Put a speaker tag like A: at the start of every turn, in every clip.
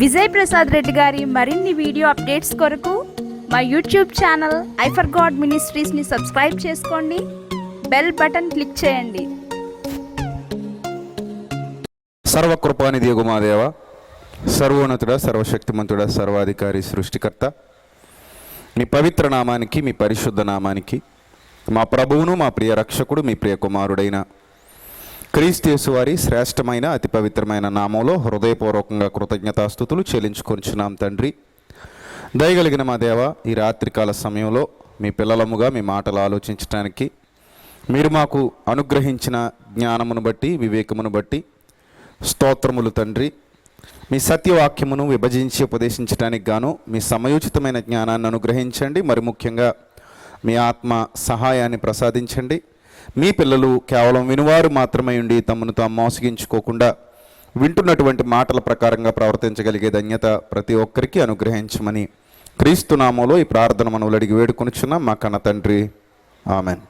A: విజయ్ ప్రసాద్ రెడ్డి గారి మరిన్ని video updates కొరకు మా YouTube channel I for God మినిస్ట్రీస్ని సబ్స్క్రైబ్ చేసుకోండి, బెల్ బటన్ క్లిక్ చేయండి.
B: సర్వకృపానిధి యగు మా దేవ, సర్వోన్నతుడ, సర్వశక్తిమంతుడ, సర్వాధికారి, సృష్టికర్త, మీ పవిత్ర నామానికి, మీ పరిశుద్ధ నామానికి, మా ప్రభువును, మా ప్రియ రక్షకుడు, మీ ప్రియ కుమారుడైన క్రీస్తు యేసు వారి శ్రేష్టమైన అతి పవిత్రమైన నామంలో హృదయపూర్వకంగా కృతజ్ఞతాస్తుతులు చెల్లించుకొంచున్నాం తండ్రి. దయగలిగిన మా దేవ, ఈ రాత్రికాల సమయంలో మీ పిల్లలముగా మీ మాటలు ఆలోచించడానికి మీరు మాకు అనుగ్రహించిన జ్ఞానమును బట్టి, వివేకమును బట్టి స్తోత్రములు తండ్రి. మీ సత్యవాక్యమును విభజించి ఉపదేశించడానికి గాను మీ సమయోచితమైన జ్ఞానాన్ని అనుగ్రహించండి. మరి ముఖ్యంగా మీ ఆత్మ సహాయాన్ని ప్రసాదించండి. మీ పిల్లలు కేవలం వినువారు మాత్రమే ఉండి తమను తాము మోసగించుకోకుండా వింటున్నటువంటి మాటల ప్రకారంగా ప్రవర్తించగలిగే ధన్యత ప్రతి ఒక్కరికి అనుగ్రహించమని క్రీస్తు నామములో ఈ ప్రార్థన మనవులు అడిగి వేడుకొనుచున్నాం మా కన్న తండ్రి, ఆమెన్.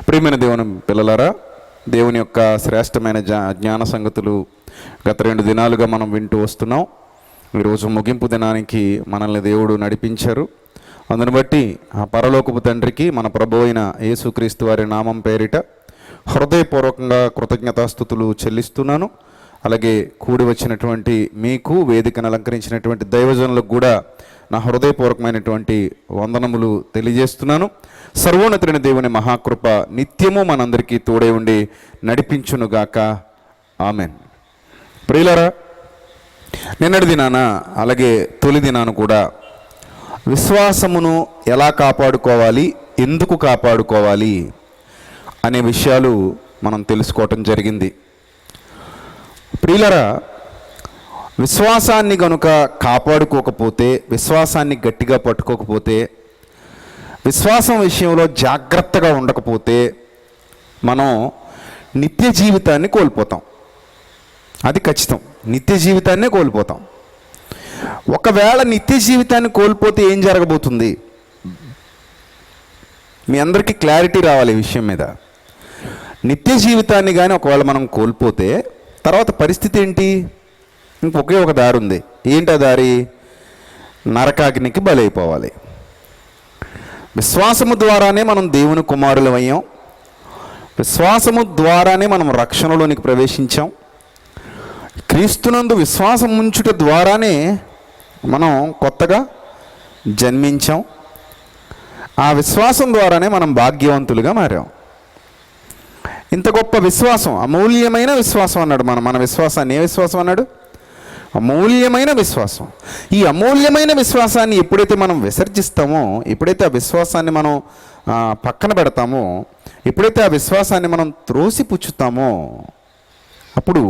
B: ప్రియమైన దేవుని పిల్లలారా, దేవుని యొక్క శ్రేష్టమైన జ్ఞాన సంగతులు గత 2 దినాలుగా మనం వింటూ వస్తున్నాం. ఈరోజు ముగింపు దినానికి మనల్ని దేవుడు నడిపించారు. అందును బట్టి ఆ పరలోకపు తండ్రికి, మన ప్రభు అయిన యేసుక్రీస్తు వారి నామం పేరిట హృదయపూర్వకంగా కృతజ్ఞతాస్తుతులు చెల్లిస్తున్నాను. అలాగే కూడి వచ్చినటువంటి మీకు, వేదికను అలంకరించినటువంటి దైవజనులకు కూడా నా హృదయపూర్వకమైనటువంటి వందనములు తెలియజేస్తున్నాను. సర్వోన్నతుడైన దేవుని మహాకృప నిత్యము మనందరికీ తోడే ఉండి నడిపించునుగాక, ఆమెన్. ప్రియులారా, నిన్నటి దినాన అలాగే తొలి దినాన కూడా విశ్వాసమును ఎలా కాపాడుకోవాలి, ఎందుకు కాపాడుకోవాలి అనే విషయాలు మనం తెలుసుకోవటం జరిగింది. ప్రియులారా, విశ్వాసాన్ని గనుక కాపాడుకోకపోతే, విశ్వాసాన్ని గట్టిగా పట్టుకోకపోతే, విశ్వాసం విషయంలో జాగ్రత్తగా ఉండకపోతే మనం నిత్య జీవితాన్ని కోల్పోతాం. అది ఖచ్చితం, నిత్య జీవితాన్నే కోల్పోతాం. ఒకవేళ నిత్య జీవితాన్ని కోల్పోతే ఏం జరగబోతుంది? మీ అందరికీ క్లారిటీ రావాలి ఈ విషయం మీద. నిత్య జీవితాన్ని కానీ ఒకవేళ మనం కోల్పోతే తర్వాత పరిస్థితి ఏంటి? ఇంకొకే ఒక దారి ఉంది. ఏంటి ఆ దారి? నరకాగ్నికి బలైపోవాలి. విశ్వాసము ద్వారానే మనం దేవుని కుమారులం అయ్యాం. విశ్వాసము ద్వారానే మనం రక్షణలోనికి ప్రవేశించాం. క్రీస్తునందు విశ్వాసం ఉంచుట ద్వారానే మనం కొత్తగా జన్మించాం. ఆ విశ్వాసం ద్వారానే మనం భాగ్యవంతులుగా మారాం. ఇంత గొప్ప విశ్వాసం, అమూల్యమైన విశ్వాసం అన్నాడు. మన విశ్వాసాన్ని ఏ విశ్వాసం అన్నాడు? అమూల్యమైన విశ్వాసం. ఈ అమూల్యమైన విశ్వాసాన్ని ఎప్పుడైతే మనం విసర్జిస్తామో, ఎప్పుడైతే ఆ విశ్వాసాన్ని మనం పక్కన పెడతామో, ఎప్పుడైతే ఆ విశ్వాసాన్ని మనం త్రోసిపుచ్చుతామో, అప్పుడు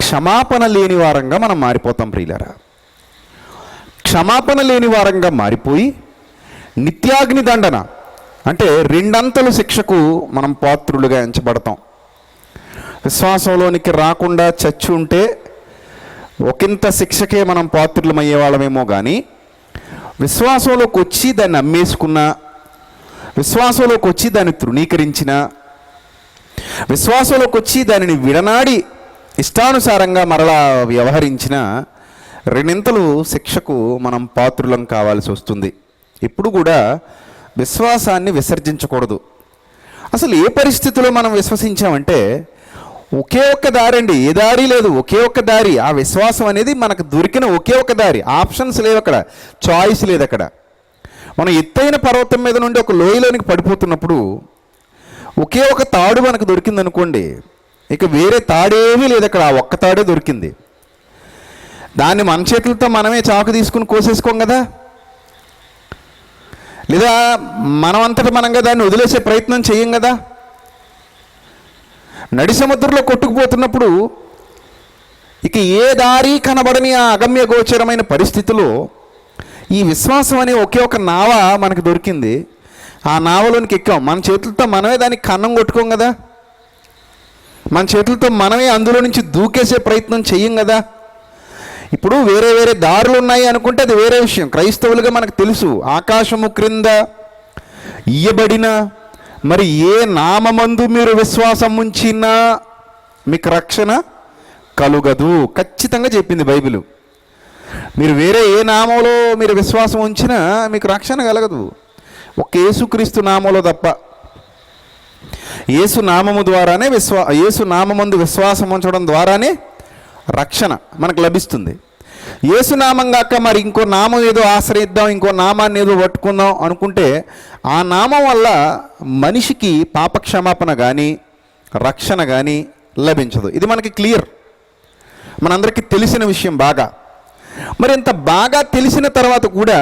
B: క్షమాపణ లేని వారంగా మనం మారిపోతాం. ప్రియులారా, క్షమాపణ లేని వారంగా మారిపోయి నిత్యాగ్ని దండన అంటే 2 అంతలు శిక్షకు మనం పాత్రులుగా ఎంచబడతాం. విశ్వాసంలోనికి రాకుండా చచ్చి ఉంటే ఒకంత శిక్షకే మనం పాత్రులమయ్యే వాళ్ళమేమో, కానీ విశ్వాసంలోకి వచ్చి దాన్ని అమ్మేసుకున్నా, విశ్వాసంలోకి వచ్చి దాన్ని తృణీకరించిన, విశ్వాసంలోకి వచ్చి దానిని విడనాడి ఇష్టానుసారంగా మరలా వ్యవహరించిన 2 శిక్షకు మనం పాత్రులం కావాల్సి వస్తుంది. ఎప్పుడు కూడా విశ్వాసాన్ని విసర్జించకూడదు. అసలు ఏ పరిస్థితిలో మనం విశ్వసించామంటే ఒకే ఒక్క దారి అండి, ఏ దారి లేదు, ఒకే ఒక్క దారి. ఆ విశ్వాసం అనేది మనకు దొరికిన ఒకే ఒక్క దారి. ఆప్షన్స్ లేవు అక్కడ, చాయిస్ లేదు అక్కడ. మనం ఎత్తైన పర్వతం మీద నుండి ఒక లోయలోనికి పడిపోతున్నప్పుడు ఒకే ఒక తాడు మనకు దొరికింది అనుకోండి, ఇక వేరే తాడేమీ లేదు అక్కడ, ఆ ఒక్క తాడే దొరికింది. దాన్ని మన చేతులతో మనమే చాకు తీసుకుని కోసేసుకోం కదా, లేదా మనమంతటా మనంగా దాన్ని వదిలేసే ప్రయత్నం చేయం కదా. నడి సముద్రంలో కొట్టుకుపోతున్నప్పుడు ఇక ఏ దారి కనబడని ఆ అగమ్య గోచరమైన పరిస్థితిలో ఈ విశ్వాసం అనే ఒకే ఒక నావ మనకు దొరికింది. ఆ నావలోనికి ఎక్కాం. మన చేతులతో మనమే దానికి కన్నం కొట్టుకోం కదా, మన చేతులతో మనమే అందులో నుంచి దూకేసే ప్రయత్నం చెయ్యం కదా. ఇప్పుడు వేరే వేరే దారులు ఉన్నాయి అనుకుంటే అది వేరే విషయం. క్రైస్తవులుగా మనకు తెలుసు, ఆకాశము క్రింద ఇయ్యబడిన మరి ఏ నామమందు మీరు విశ్వాసం ఉంచినా మీకు రక్షణ కలుగదు. ఖచ్చితంగా చెప్పింది బైబిల్. మీరు వేరే ఏ నామంలో మీరు విశ్వాసం ఉంచినా మీకు రక్షణ కలగదు. ఒక యేసుక్రీస్తు నామంలో తప్ప. యేసు నామము ద్వారానే యేసు నామమందు విశ్వాసం ఉంచడం ద్వారానే రక్షణ మనకు లభిస్తుంది. యేసు నామం కాక మరి ఇంకో నామం ఏదో ఆశ్రయిద్దాం, ఇంకో నామాన్ని ఏదో పట్టుకుందాం అనుకుంటే ఆ నామం వల్ల మనిషికి పాపక్షమాపణ కానీ రక్షణ కానీ లభించదు. ఇది మనకి క్లియర్, మనందరికీ తెలిసిన విషయం బాగా. మరి ఇంత బాగా తెలిసిన తర్వాత కూడా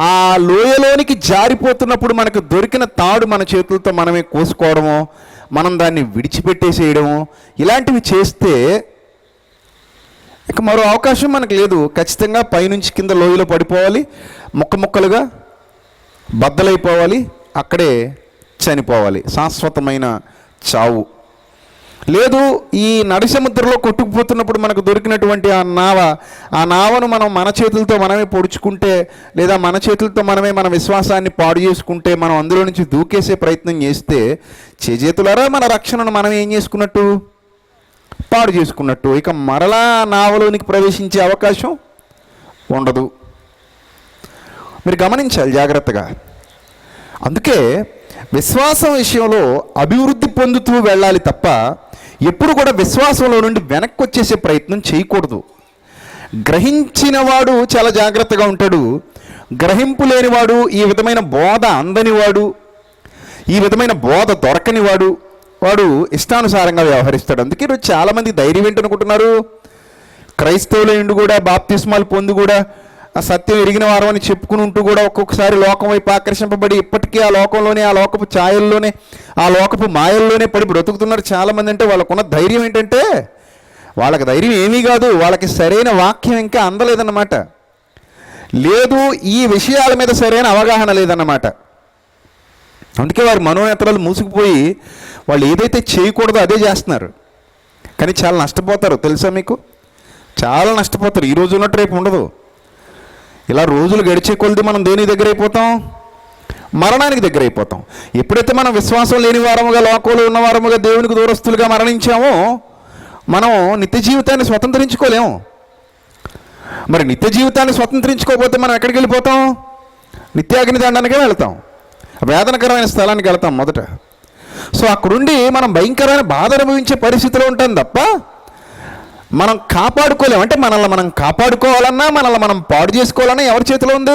B: ఆ లోయలోనికి జారిపోతున్నప్పుడు మనకు దొరికిన తాడు మన చేతులతో మనమే కోసుకోవడమో, మనం దాన్ని విడిచిపెట్టేసేయడమో ఇలాంటివి చేస్తే ఇక మరో అవకాశం మనకు లేదు. ఖచ్చితంగా పైనుంచి కింద లోయలో పడిపోవాలి, ముక్కలుగా బద్దలైపోవాలి, అక్కడే చనిపోవాలి, శాశ్వతమైన చావు. లేదు, ఈ నడిసముద్రంలో కొట్టుకుపోతున్నప్పుడు మనకు దొరికినటువంటి ఆ నావను మనం మన చేతులతో మనమే పొడుచుకుంటే, లేదా మన చేతులతో మనమే మన విశ్వాసాన్ని పాడు చేసుకుంటే, మనం అందులో నుంచి దూకేసే ప్రయత్నం చేస్తే చేజేతులారా మన రక్షణను మనం ఏం చేసుకున్నట్టు? పాడు చేసుకున్నట్టు. ఇక మరలా నావలోనికి ప్రవేశించే అవకాశం ఉండదు. మీరు గమనించాలి జాగ్రత్తగా. అందుకే విశ్వాసం విషయంలో అభివృద్ధి పొందుతూ వెళ్ళాలి తప్ప ఎప్పుడు కూడా విశ్వాసంలో నుండి వెనక్కి వచ్చేసే ప్రయత్నం చేయకూడదు. గ్రహించినవాడు చాలా జాగ్రత్తగా ఉంటాడు. గ్రహింపు లేనివాడు, ఈ విధమైన బోధ అందనివాడు, ఈ విధమైన బోధ దొరకనివాడు, వాడు ఇష్టానుసారంగా వ్యవహరిస్తాడు. అందుకే ఈరోజు చాలామంది ధైర్యం ఏంటనుకుంటున్నారు? క్రైస్తవుల ఇండు కూడా బాప్తిస్మాలు పొంది కూడా ఆ సత్యం ఎరిగిన వారం అని చెప్పుకుని ఉంటూ కూడా ఒక్కొక్కసారి లోకం వైపు ఆకర్షింపబడి ఇప్పటికీ ఆ లోకంలోనే, ఆ లోకపు ఛాయల్లోనే, ఆ లోకపు మాయల్లోనే పడి బ్రతుకుతున్నారు చాలామంది. అంటే వాళ్ళకున్న ధైర్యం ఏంటంటే, వాళ్ళకి ధైర్యం ఏమీ కాదు, వాళ్ళకి సరైన వాక్యం ఇంకా అందలేదన్నమాట. లేదు, ఈ విషయాల మీద సరైన అవగాహన లేదన్నమాట. అందుకే వారి మనోనేతరాలు మూసుకుపోయి వాళ్ళు ఏదైతే చేయకూడదో అదే చేస్తున్నారు. కానీ చాలా నష్టపోతారు తెలుసా మీకు? చాలా నష్టపోతారు. ఈ రోజు ఉన్నట్టు రేపు ఉండదు. ఇలా రోజులు గడిచే కొలది మనం దేనికి దగ్గర అయిపోతాం? మరణానికి దగ్గర అయిపోతాం. ఎప్పుడైతే మనం విశ్వాసం లేని వారముగా, లోకంలో ఉన్న వారముగా, దేవునికి దూరస్తులుగా మరణించామో మనం నిత్య జీవితాన్ని స్వతంత్రించుకోలేము. మరి నిత్య జీవితాన్ని స్వతంత్రించుకోకపోతే మనం ఎక్కడికి వెళ్ళిపోతాం? నిత్యాగ్ని దండానికే వెళ్తాం, వేదనకరమైన స్థలానికి వెళ్తాం మొదట. సో అక్కడుండి మనం భయంకరమైన బాధ అనుభవించే పరిస్థితిలో ఉంటాం తప్ప మనం కాపాడుకోలేము. అంటే మనల్ని మనం కాపాడుకోవాలన్నా, మనల్ని మనం పాడు చేసుకోవాలన్నా ఎవరి చేతిలో ఉంది?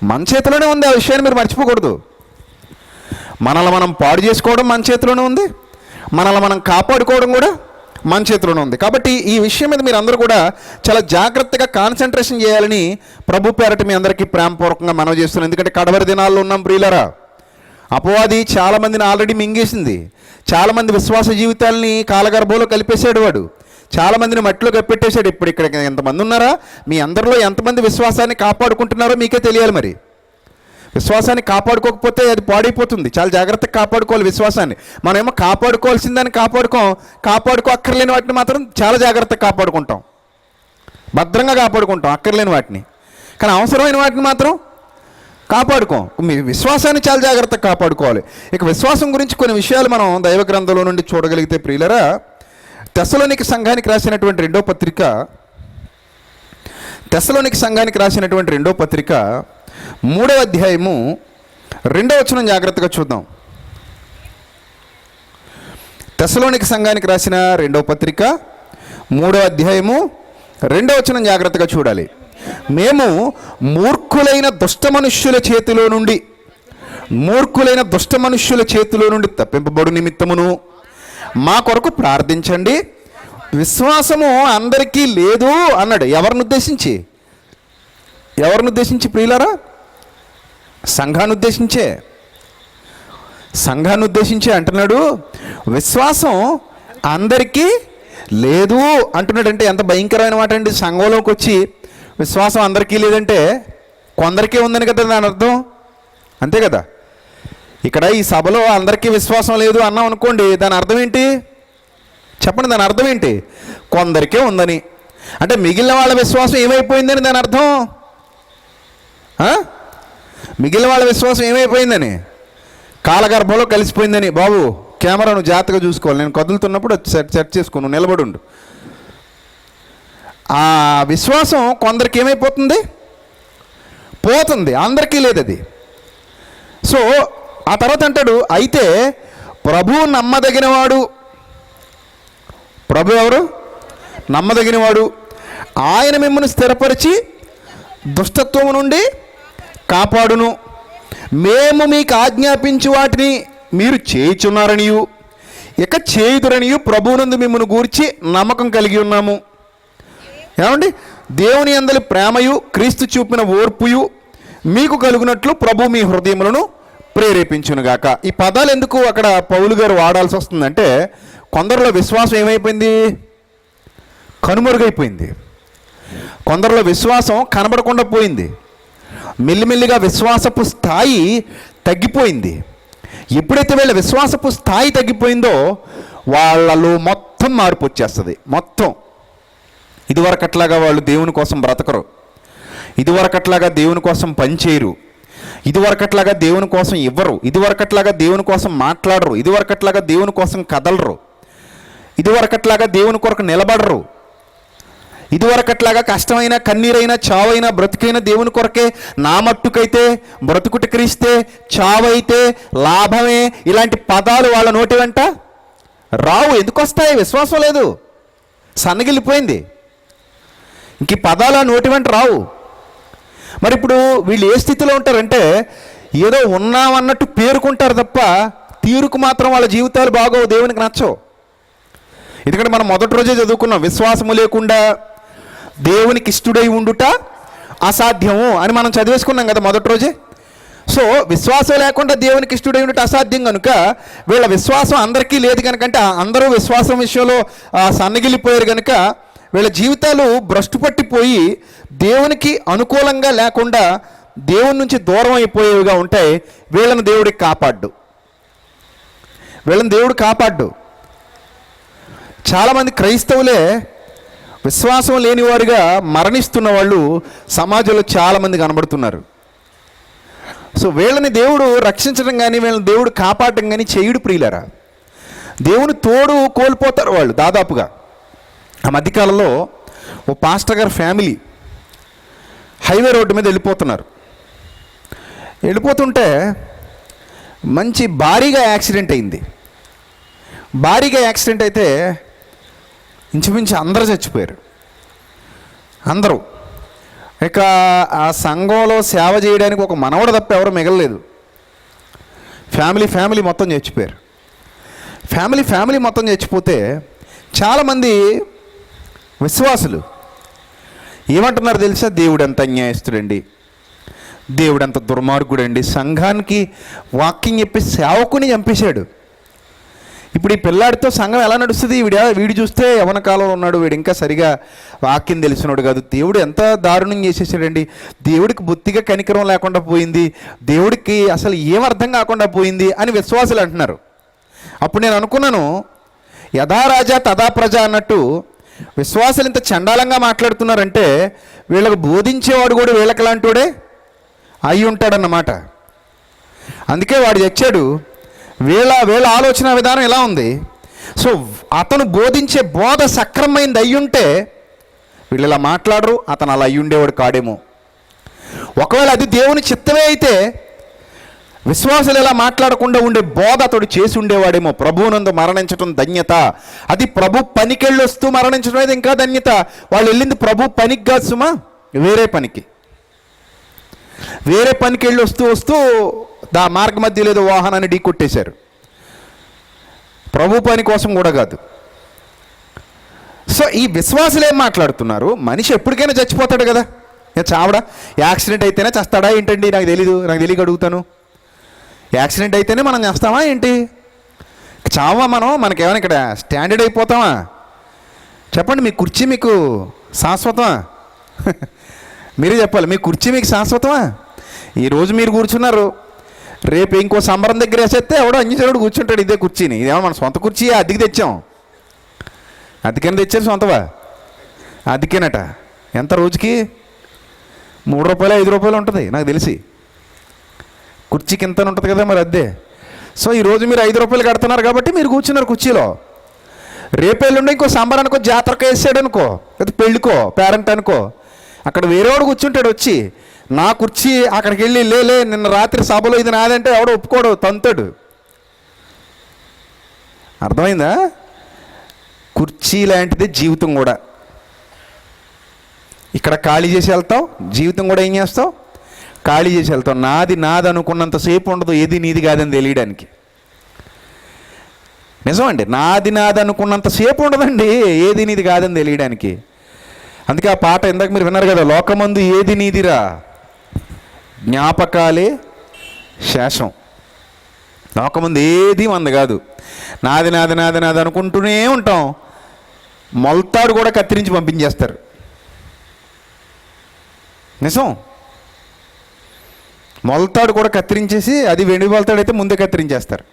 B: మన చేతిలోనే ఉంది. ఆ విషయాన్ని మీరు మర్చిపోకూడదు. మనల్ని మనం పాడు చేసుకోవడం మన చేతిలోనే ఉంది, మనల్ని మనం కాపాడుకోవడం కూడా మన చేతిలోనే ఉంది. కాబట్టి ఈ విషయం మీద మీరు అందరూ కూడా చాలా జాగ్రత్తగా కాన్సన్ట్రేషన్ చేయాలని ప్రభు పేరట మీ అందరికీ ప్రేమపూర్వకంగా మనవి చేస్తున్నాను. ఎందుకంటే కడవరి దినాల్లో ఉన్నాం ప్రియులరా. అపవాది చాలామందిని ఆల్రెడీ మింగేసింది. చాలామంది విశ్వాస జీవితాలని కాలగర్భంలో కలిపేశాడు వాడు. చాలామందిని మట్టిలో కప్పెట్టేశాడు. ఇప్పుడు ఇక్కడ ఎంతమంది ఉన్నారా? మీ అందరిలో ఎంతమంది విశ్వాసాన్ని కాపాడుకుంటున్నారో మీకే తెలియాలి. మరి విశ్వాసాన్ని కాపాడుకోకపోతే అది పాడైపోతుంది. చాలా జాగ్రత్తగా కాపాడుకోవాలి విశ్వాసాన్ని. మనమేమో కాపాడుకోవాల్సిందని కాపాడుకో అక్కర్లేని వాటిని మాత్రం చాలా జాగ్రత్తగా కాపాడుకుంటాం, భద్రంగా కాపాడుకుంటాం అక్కర్లేని వాటిని. కానీ అవసరమైన వాటిని మాత్రం కాపాడుకోం. మీ విశ్వాసాన్ని చాలా జాగ్రత్తగా కాపాడుకోవాలి. ఇక విశ్వాసం గురించి కొన్ని విషయాలు మనం దైవ గ్రంథంలో నుండి చూడగలిగితే ప్రియులరా, తెస్సలోనిక సంఘానికి రాసినటువంటి రెండో పత్రిక 3వ అధ్యాయము 2వ వచనం జాగ్రత్తగా చూద్దాం. తెస్సలోనిక సంఘానికి రాసిన రెండవ పత్రిక 3వ అధ్యాయము 2వ వచనం జాగ్రత్తగా చూడాలి. మేము మూర్ఖులైన దుష్ట మనుష్యుల చేతిలో నుండి తప్పింపబడు నిమిత్తమును మా కొరకు ప్రార్థించండి. విశ్వాసము అందరికీ లేదు అన్నాడు. ఎవరిని ఉద్దేశించి ప్రియులారా? సంఘాన్ని ఉద్దేశించే అంటున్నాడు. విశ్వాసం అందరికీ లేదు అంటున్నాడు. అంటే ఎంత భయంకరమైన మాట అండి. సంఘంలోకి వచ్చి విశ్వాసం అందరికీ లేదంటే కొందరికీ ఉందని కదా దాని అర్థం. అంతే కదా. ఇక్కడ ఈ సభలో అందరికీ విశ్వాసం లేదు అన్నాం అనుకోండి, దాని అర్థం ఏంటి చెప్పండి? దాని అర్థం ఏంటి? కొందరికే ఉందని. అంటే మిగిలిన వాళ్ళ విశ్వాసం ఏమైపోయిందని దాని అర్థం. మిగిలిన వాళ్ళ విశ్వాసం ఏమైపోయిందని? కాలగర్భంలో కలిసిపోయిందని. బాబు కెమెరాను జాగ్రత్తగా చూసుకోవాలి. నేను కదులుతున్నప్పుడు సెట్ చేసుకుని నిలబడి ఉండు. ఆ విశ్వాసం కొందరికి ఏమైపోతుంది, పోతుంది, అందరికీ లేదు అది. సో ఆ తర్వాత అంటాడు, అయితే ప్రభువు నమ్మదగినవాడు. ప్రభు ఎవరు? నమ్మదగినవాడు. ఆయన మిమ్మల్ని స్థిరపరిచి దుష్టత్వము నుండి కాపాడును. మేము మీకు ఆజ్ఞాపించు వాటిని మీరు చేయుచున్నారనియు ఇక చేయుదురనియు ప్రభువునందు మిమ్మల్ని గూర్చి నమ్మకం కలిగి ఉన్నాము. ఏమండి? దేవుని యందలి ప్రేమయు క్రీస్తు చూపిన ఓర్పుయు మీకు కలుగునట్లు ప్రభు మీ హృదయములను ప్రేరేపించునుగాక. ఈ పదాలు ఎందుకు అక్కడ పౌలు గారు వాడాల్సి వస్తుందంటే, కొందరిలో విశ్వాసం ఏమైపోయింది, కనుమరుగైపోయింది. కొందరిలో విశ్వాసం కనబడకుండా పోయింది. మెల్లిమెల్లిగా విశ్వాసపు స్థాయి తగ్గిపోయింది. ఎప్పుడైతే వీళ్ళ విశ్వాసపు స్థాయి తగ్గిపోయిందో వాళ్ళలో మొత్తం మార్పు వచ్చేస్తుంది. మొత్తం ఇదివరకట్లాగా వాళ్ళు దేవుని కోసం బ్రతకరు, ఇదివరకట్లాగా దేవుని కోసం పనిచేయరు, ఇదివరకట్లాగా దేవుని కోసం ఇవ్వరు, ఇదివరకట్లాగా దేవుని కోసం మాట్లాడరు, ఇదివరకట్లాగా దేవుని కోసం కదలరు, ఇదివరకట్లాగా దేవుని కొరకు నిలబడరు, ఇదివరకట్లాగా కష్టమైన కన్నీరైనా చావైనా బ్రతికైనా దేవుని కొరకే. నా మట్టుకైతే బ్రతుకుట క్రీస్తే, చావైతే లాభమే, ఇలాంటి పదాలు వాళ్ళ నోటి వెంట రావు. ఎందుకు వస్తాయి? విశ్వాసం లేదు, సన్నగిల్లిపోయింది. ఇంక ఈ పదాలు నోటి వెంట రావు. మరి ఇప్పుడు వీళ్ళు ఏ స్థితిలో ఉంటారంటే, ఏదో ఉన్నామన్నట్టు పేరుకుంటారు తప్ప తీరుకు మాత్రం వాళ్ళ జీవితాలు బాగోవు, దేవునికి నచ్చవు. ఎందుకంటే మనం మొదటి రోజే చదువుకున్నాం, విశ్వాసము లేకుండా దేవునికి ఇష్టడై ఉండుట అసాధ్యము అని మనం చదివేసుకున్నాం కదా మొదటి రోజే. సో విశ్వాసం లేకుండా దేవునికి ఇష్టడై ఉండుట అసాధ్యం కనుక వీళ్ళ విశ్వాసం అందరికీ లేదు కనుకంటే, అందరూ విశ్వాసం విషయంలో సన్నగిల్లిపోయారు కనుక వీళ్ళ జీవితాలు భ్రష్టు పట్టిపోయి దేవునికి అనుకూలంగా లేకుండా దేవుని నుంచి దూరం అయిపోయేవిగా ఉంటాయి. వీళ్ళని దేవుడికి కాపాడ్డు, వీళ్ళని దేవుడు కాపాడ్డు. చాలామంది క్రైస్తవులే విశ్వాసం లేనివారుగా మరణిస్తున్న వాళ్ళు సమాజంలో చాలామంది కనబడుతున్నారు. సో వీళ్ళని దేవుడు రక్షించడం కానీ వీళ్ళని దేవుడు కాపాడటం కానీ చేయుడు ప్రియులరా. దేవుని తోడు కోల్పోతారు వాళ్ళు దాదాపుగా. ఆ మధ్యకాలంలో ఓ పాస్టర్ గారి ఫ్యామిలీ హైవే రోడ్డు మీద వెళ్ళిపోతుంటే మంచి భారీగా యాక్సిడెంట్ అయింది. భారీగా యాక్సిడెంట్ అయితే ఇంచుమించు అందరూ చచ్చిపోయారు. అందరూ. ఇక ఆ సంఘంలో సేవ చేయడానికి ఒక మనవడు తప్ప ఎవరు మిగలలేదు. ఫ్యామిలీ మొత్తం చచ్చిపోయారు. ఫ్యామిలీ మొత్తం చచ్చిపోతే చాలామంది విశ్వాసులు ఏమంటున్నారు తెలుసా? దేవుడు ఎంత అన్యాయస్తుడండి, దేవుడు ఎంత దుర్మార్గుడండి, సంఘానికి వాక్యం చెప్పి సేవకుని చంపేశాడు. ఇప్పుడు ఈ పిల్లాడితో సంఘం ఎలా నడుస్తుంది? వీడు చూస్తే యవన కాలంలో ఉన్నాడు, వీడు ఇంకా సరిగా వాక్యం తెలిసినాడు కాదు, దేవుడు ఎంత దారుణం చేసేసాడండి, దేవుడికి బొత్తిగా కనికరం లేకుండా పోయింది, దేవుడికి అసలు ఏం అర్థం కాకుండా పోయింది అని విశ్వాసులు అంటున్నారు. అప్పుడు నేను అనుకున్నాను, యథా రాజా తథా ప్రజ అన్నట్టు విశ్వాసులు ఇంత చండాలంగా మాట్లాడుతున్నారంటే వీళ్ళకు బోధించేవాడు కూడా వీళ్ళకి లాంటివాడే అయి ఉంటాడన్నమాట. అందుకే వాడు చచ్చాడు. వీళ్ళ ఆలోచన విధానం ఎలా ఉంది? సో అతను బోధించే బోధ సక్రమైంది అయ్యుంటే వీళ్ళు ఇలా మాట్లాడరు, అతను అలా అయ్యి ఉండేవాడు కాడేమో. ఒకవేళ అది దేవుని చిత్తమే అయితే విశ్వాసులు ఇలా మాట్లాడకుండా ఉండే బోధ అతడు చేసి ఉండేవాడేమో. ప్రభువునందు మరణించడం ధన్యత. అది ప్రభు పనికెళ్ళి వస్తూ మరణించడం అనేది ఇంకా ధన్యత. వాళ్ళు వెళ్ళింది ప్రభు పనికి కాదు సుమా, వేరే పనికి వెళ్ళి వస్తూ మార్గ మధ్యలో ఏదో వాహనాన్ని ఢీ కొట్టేశారు. ప్రభు పని కోసం కూడా కాదు. సో ఈ విశ్వాసులు ఏం మాట్లాడుతున్నారు? మనిషి ఎప్పటికైనా చచ్చిపోతాడు కదా, చావడా? యాక్సిడెంట్ అయితేనే చస్తాడా ఏంటండి? నాకు తెలియక అడుగుతాను. యాక్సిడెంట్ అయితేనే మనం చేస్తామా ఏంటి? చావా మనకేమైనా ఇక్కడ స్టాండర్డ్ అయిపోతామా? చెప్పండి, మీ కుర్చీ మీకు శాశ్వతమా? మీరే చెప్పాలి, మీ కుర్చీ మీకు శాశ్వతమా? ఈరోజు మీరు కూర్చున్నారు, రేపు ఇంకో సంబరం దగ్గర వేసేస్తే ఎవడో అంగీచరుడు కూర్చుంటాడు ఇదే కుర్చీని. ఇదేమో మన సొంత కుర్చీ, అద్దెకి తెచ్చాం. అద్దెకని తెచ్చారు, సొంతవా? అద్దెకేనట. ఎంత రోజుకి? 3 రూపాయలు 5 రూపాయలు ఉంటుంది నాకు తెలిసి. కుర్చీకి ఎంత ఉంటుంది కదా మరి అద్దె. సో ఈరోజు మీరు 5 రూపాయలు కడుతున్నారు కాబట్టి మీరు కూర్చున్నారు కుర్చీలో. రేపెల్లుండి ఇంకో సంబరానికో జాతరకు వేసాడు అనుకో, లేదా పెళ్ళికో పేరెంట్ అనుకో, అక్కడ వేరేవాడు కూర్చుంటాడు వచ్చి, నా కుర్చీ అక్కడికి వెళ్ళి లే నిన్న రాత్రి సభలో ఇది నాదంటే ఎవడో ఒప్పుకోడు, తంతాడు. అర్థమైందా? కుర్చీ లాంటిది జీవితం కూడా. ఇక్కడ ఖాళీ చేసి వెళ్తావు, జీవితం కూడా ఏం చేస్తావు? ఖాళీ చేసి వెళ్తావు. నాది అనుకున్నంతసేపు ఉండదు ఏది నీది కాదని తెలియడానికి. నిజమండి, నాది అనుకున్నంతసేపు ఉండదండి ఏది నీది కాదని తెలియడానికి. అందుకే ఆ పాట ఇందాక మీరు విన్నారు కదా, లోకమందు ఏది నీదిరా, జ్ఞాపకాలే శేషం. లోకమందు ఏది మంది కాదు. నాది అనుకుంటూనే ఉంటాం. మొలతాడు కూడా కత్తిరించి పంపించేస్తారు. నిజం, మొలతాడు కూడా కత్తిరించేసి, అది వెండి మొలతాడు అయితే ముందే కత్తిరించేస్తారు,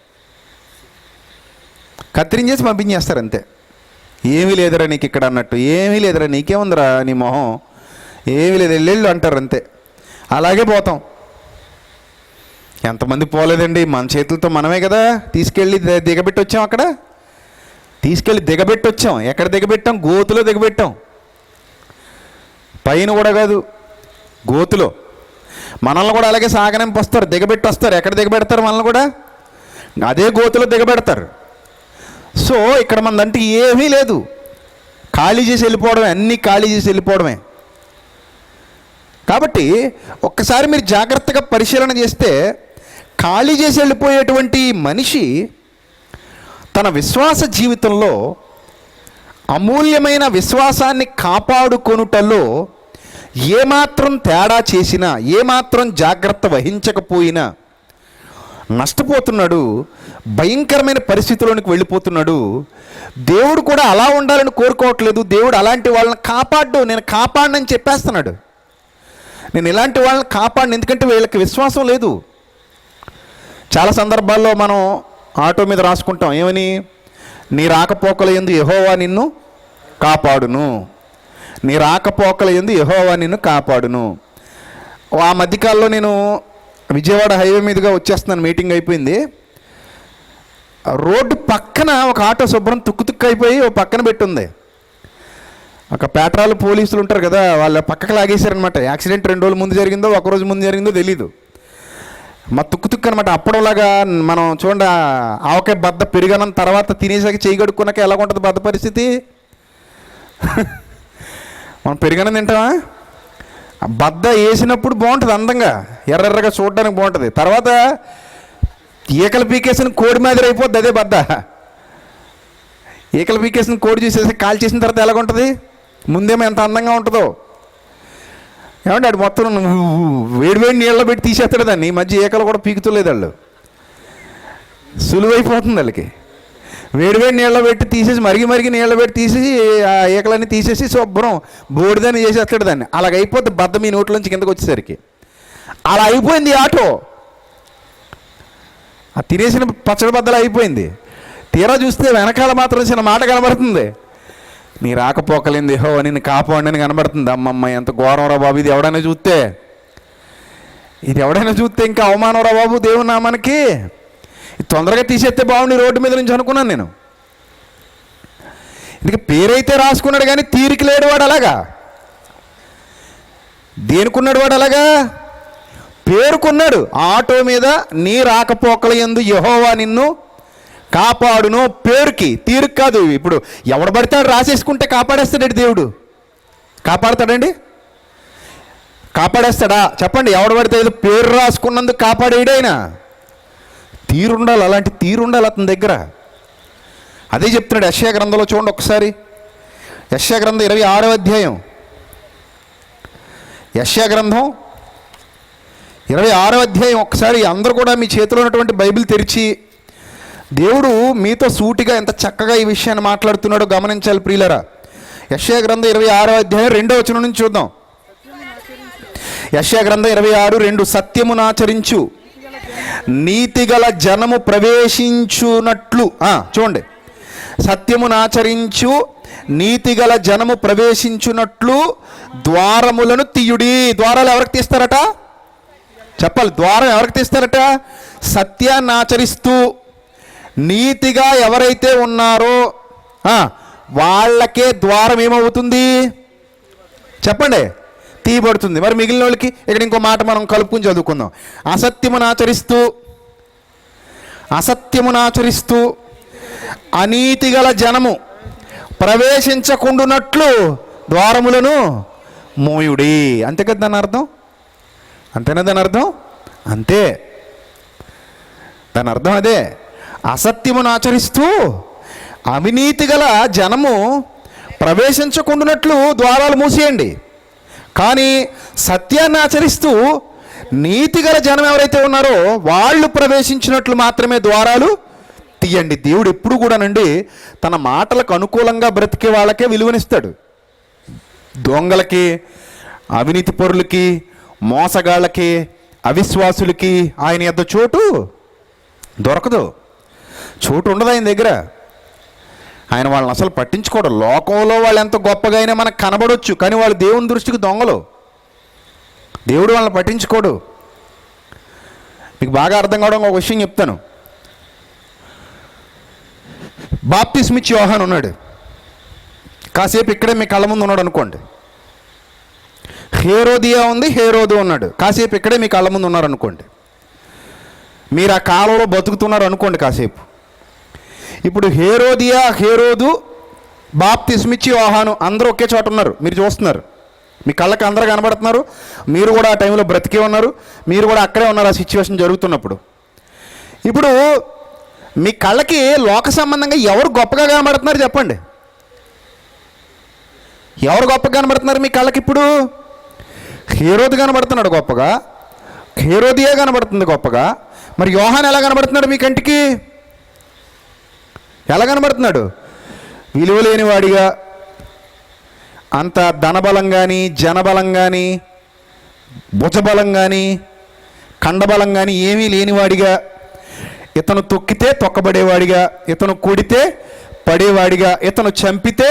B: కత్తిరించేసి పంపించేస్తారు అంతే. ఏమీ లేదురా నీకు ఇక్కడ అన్నట్టు, ఏమీ లేదురా నీకేముందిరా నీ మొహం, ఏమీ లేదు ఎల్లెళ్ళు అంటారు అంతే. అలాగే పోతాం. ఎంతమంది పోలేదండి, మన చేతులతో మనమే కదా తీసుకెళ్ళి దిగబెట్టి వచ్చాం. అక్కడ తీసుకెళ్ళి దిగబెట్టి వచ్చాం. ఎక్కడ దిగబెట్టాం? గోతులో దిగబెట్టాం. పైన కూడా కాదు, గోతులో. మనల్ని కూడా అలాగే సాగనింపు వస్తారు, దిగబెట్టి వస్తారు. ఎక్కడ దిగబెడతారు? మనల్ని కూడా అదే గోతులో దిగబెడతారు. సో ఇక్కడ మనదంటే ఏమీ లేదు, ఖాళీ చేసి వెళ్ళిపోవడమే, అన్నీ ఖాళీ చేసి వెళ్ళిపోవడమే. కాబట్టి ఒక్కసారి మీరు జాగ్రత్తగా పరిశీలన చేస్తే, ఖాళీ చేసి వెళ్ళిపోయేటువంటి మనిషి తన విశ్వాస జీవితంలో అమూల్యమైన విశ్వాసాన్ని కాపాడుకొనుటలో ఏమాత్రం తేడా చేసినా, ఏమాత్రం జాగ్రత్త వహించకపోయినా నష్టపోతున్నాడు, భయంకరమైన పరిస్థితుల్లోనికి వెళ్ళిపోతున్నాడు. దేవుడు కూడా అలా ఉండాలని కోరుకోవట్లేదు. దేవుడు అలాంటి వాళ్ళని కాపాడు, నేను కాపాడనని చెప్పేస్తున్నాడు. నేను ఇలాంటి వాళ్ళని కాపాడను, ఎందుకంటే వీళ్ళకి విశ్వాసం లేదు. చాలా సందర్భాల్లో మనం ఆటో మీద రాసుకుంటాం, ఏమని? నీ రాకపోకల యందు యెహోవా నిన్ను కాపాడును, నీ రాకపోకల యందు యెహోవా నిన్ను కాపాడును. ఆ మధ్యకాలంలో నేను విజయవాడ హైవే మీదుగా వచ్చేస్తున్నాను, మీటింగ్ అయిపోయింది. రోడ్డు పక్కన ఒక ఆటో శుభ్రం తుక్కు అయిపోయి ఓ పక్కన పెట్టుంది. ఒక పేట్రాలు పోలీసులు ఉంటారు కదా, వాళ్ళ పక్కకు లాగేశారనమాట. యాక్సిడెంట్ 2 రోజుల ముందు జరిగిందో, 1 రోజు ముందు జరిగిందో తెలీదు. మా తుక్కు అనమాట. అప్పటిలాగా మనం చూడండి, ఆవకాయ బద్ద పెరిగనం తర్వాత తినేసాక చేయి కడుక్కున్నాక ఎలా ఉంటుంది బద్ద పరిస్థితి? మనం పెరిగనం తింటామా? బద్ద వేసినప్పుడు బాగుంటుంది, అందంగా ఎర్రగా చూడడానికి బాగుంటుంది. తర్వాత ఈకలు పీకేసిన కోడి మాదిరి అయిపోద్ది అదే బద్ద. ఈకలు పీకేసిన కోడి చూసేసి కాల్ చేసిన తర్వాత ఎలాగుంటుంది? ముందేమో ఎంత అందంగా ఉంటుందో. ఏమంటే అది మొత్తం వేడి నీళ్ళలో పెట్టి తీసేస్తాడు దాన్ని. ఈ మధ్య ఈకలు కూడా పీకుతలేదు వాళ్ళు, సులువైపోతుంది వాళ్ళకి. వేడి నీళ్ళలో పెట్టి తీసేసి మరిగి నీళ్ళలో పెట్టి తీసేసి ఆ ఈకలన్నీ తీసేసి శుభ్రం బోడిదాన్ని చేసేస్తాడు దాన్ని. అలాగైపోద్ది బద్ద మీ నోట్లోంచి కిందకు వచ్చేసరికి. అలా అయిపోయింది ఈ ఆటో. ఆ తినేసిన పచ్చడి బద్దలు అయిపోయింది. తీరా చూస్తే వెనకాల మాత్రం చిన్న మాట కనబడుతుంది, నీ రాకపోకలేంది యెహోవా నిన్ను కాపాడని కనబడుతుంది. అమ్మమ్మ ఎంత ఘోరం రా బాబు, ఇది ఎవడైనా చూస్తే ఇంకా అవమానం రా బాబు దేవుని నామానికి. తొందరగా తీసేస్తే బాగుండి రోడ్డు మీద నుంచి అనుకున్నాను నేను. ఇందుకే పేరైతే రాసుకున్నాడు కానీ తీరిక లేడు వాడు. అలాగా దేనికున్నాడు వాడు? అలాగా పేరుకున్నాడు. ఆటో మీద నీ రాకపోకల యందు యెహోవా నిన్ను కాపాడును, పేరుకి, తీరుకు కాదు. ఇప్పుడు ఎవడు పడతాడు రాసేసుకుంటే కాపాడేస్తాడు దేవుడు? కాపాడతాడండి? కాపాడేస్తాడా? చెప్పండి. ఎవడు పడితే ఏదో పేరు రాసుకున్నందుకు కాపాడేయడైనా తీరుండాలి, అలాంటి తీరుండాలి అతని దగ్గర. అదే చెప్తున్నాడు యెషయా గ్రంథంలో. చూడండి ఒకసారి, యెషయా గ్రంథం 26వ అధ్యాయం. యెషయా గ్రంథం 26వ అధ్యాయం. ఒకసారి అందరూ కూడా మీ చేతిలో ఉన్నటువంటి బైబిల్ తెరిచి దేవుడు మీతో సూటిగా ఎంత చక్కగా ఈ విషయాన్ని మాట్లాడుతున్నాడో గమనించాలి ప్రియులరా. యెషయా గ్రంథం 26వ అధ్యాయం 2వ వచనం నుంచి చూద్దాం. యెషయా గ్రంథం 26:2, సత్యమునాచరించు నీతిగల జనము ప్రవేశించునట్లు. చూడండి, సత్యమునాచరించు నీతిగల జనము ప్రవేశించునట్లు ద్వారములను తీయుడి. ద్వారాలు ఎవరికి తీస్తారట? చెప్పాలి. ద్వారం ఎవరికి తీస్తారట? సత్యాన్ని ఆచరిస్తూ నీతిగా ఎవరైతే ఉన్నారో వాళ్ళకే ద్వారం ఏమవుతుంది చెప్పండి, తీయబడుతుంది. మరి మిగిలిన వాళ్ళకి ఇక్కడ ఇంకో మాట మనం కలుపుకుని చదువుకుందాం. అసత్యమునాచరిస్తూ అనీతిగల జనము ప్రవేశించకుండునట్లు ద్వారములను మోయుడి. అంతే కదా దాని అర్థం? అంతేనా దాని అర్థం? అంతే, దాని అర్థం అదే. అసత్యమును ఆచరిస్తూ అవినీతి గల జనము ప్రవేశించకుండానట్లు ద్వారాలు మూసేయండి. కానీ సత్యాన్ని ఆచరిస్తూ నీతిగల జనం ఎవరైతే ఉన్నారో వాళ్ళు ప్రవేశించినట్లు మాత్రమే ద్వారాలు తీయండి. దేవుడు ఎప్పుడు కూడానండి తన మాటలకు అనుకూలంగా బ్రతికే వాళ్ళకే విలువనిస్తాడు. దొంగలకి, అవినీతి పరులకి, మోసగాళ్ళకి, అవిశ్వాసులకి ఆయన యొద్ద చోటు దొరకదు, చోటు ఉండదు ఆయన దగ్గర. ఆయన వాళ్ళని అసలు పట్టించుకోడు. లోకంలో వాళ్ళు ఎంత గొప్పగా అయినా మనకు కనబడవచ్చు, కానీ వాళ్ళు దేవుని దృష్టికి దొంగలు. దేవుడు వాళ్ళని పట్టించుకోడు. మీకు బాగా అర్థం కావడం ఒక విషయం చెప్తాను. బాప్తిస్మిచ్చి యోహాను ఉన్నాడు, కాసేపు ఇక్కడే మీ కళ్ళ ముందు ఉన్నాడు అనుకోండి. హేరోదియా ఉంది, హేరోదు ఉన్నాడు, కాసేపు ఇక్కడే మీ కళ్ళ ముందు ఉన్నారు అనుకోండి. మీరు ఆ కాలంలో బతుకుతున్నారు అనుకోండి కాసేపు. ఇప్పుడు హేరోదియా, హేరోదు, బాప్తిస్మిచ్చి యోహాను అందరూ ఒకే చోట ఉన్నారు, మీరు చూస్తున్నారు, మీ కళ్ళకి అందరూ కనబడుతున్నారు. మీరు కూడా ఆ టైంలో బ్రతికే ఉన్నారు, మీరు కూడా అక్కడే ఉన్నారు ఆ సిచ్యువేషన్ జరుగుతున్నప్పుడు. ఇప్పుడు మీ కళ్ళకి లోక సంబంధంగా ఎవరు గొప్పగా కనబడుతున్నారు చెప్పండి? ఎవరు గొప్పగా కనబడుతున్నారు మీ కళ్ళకి? ఇప్పుడు హేరోదు కనబడుతున్నాడు గొప్పగా, హేరోదియా కనబడుతుంది గొప్పగా. మరి యోహాను ఎలా కనబడుతున్నాడు మీ కంటికి? ఎలా కనబడుతున్నాడు? విలువలేని వాడిగా, అంత ధనబలం కానీ, జనబలం కానీ, భుజబలం కానీ, కండబలం కానీ ఏమీ లేనివాడిగా, ఇతను తొక్కితే తొక్కబడేవాడిగా, ఇతను కొడితే పడేవాడిగా, ఇతను చంపితే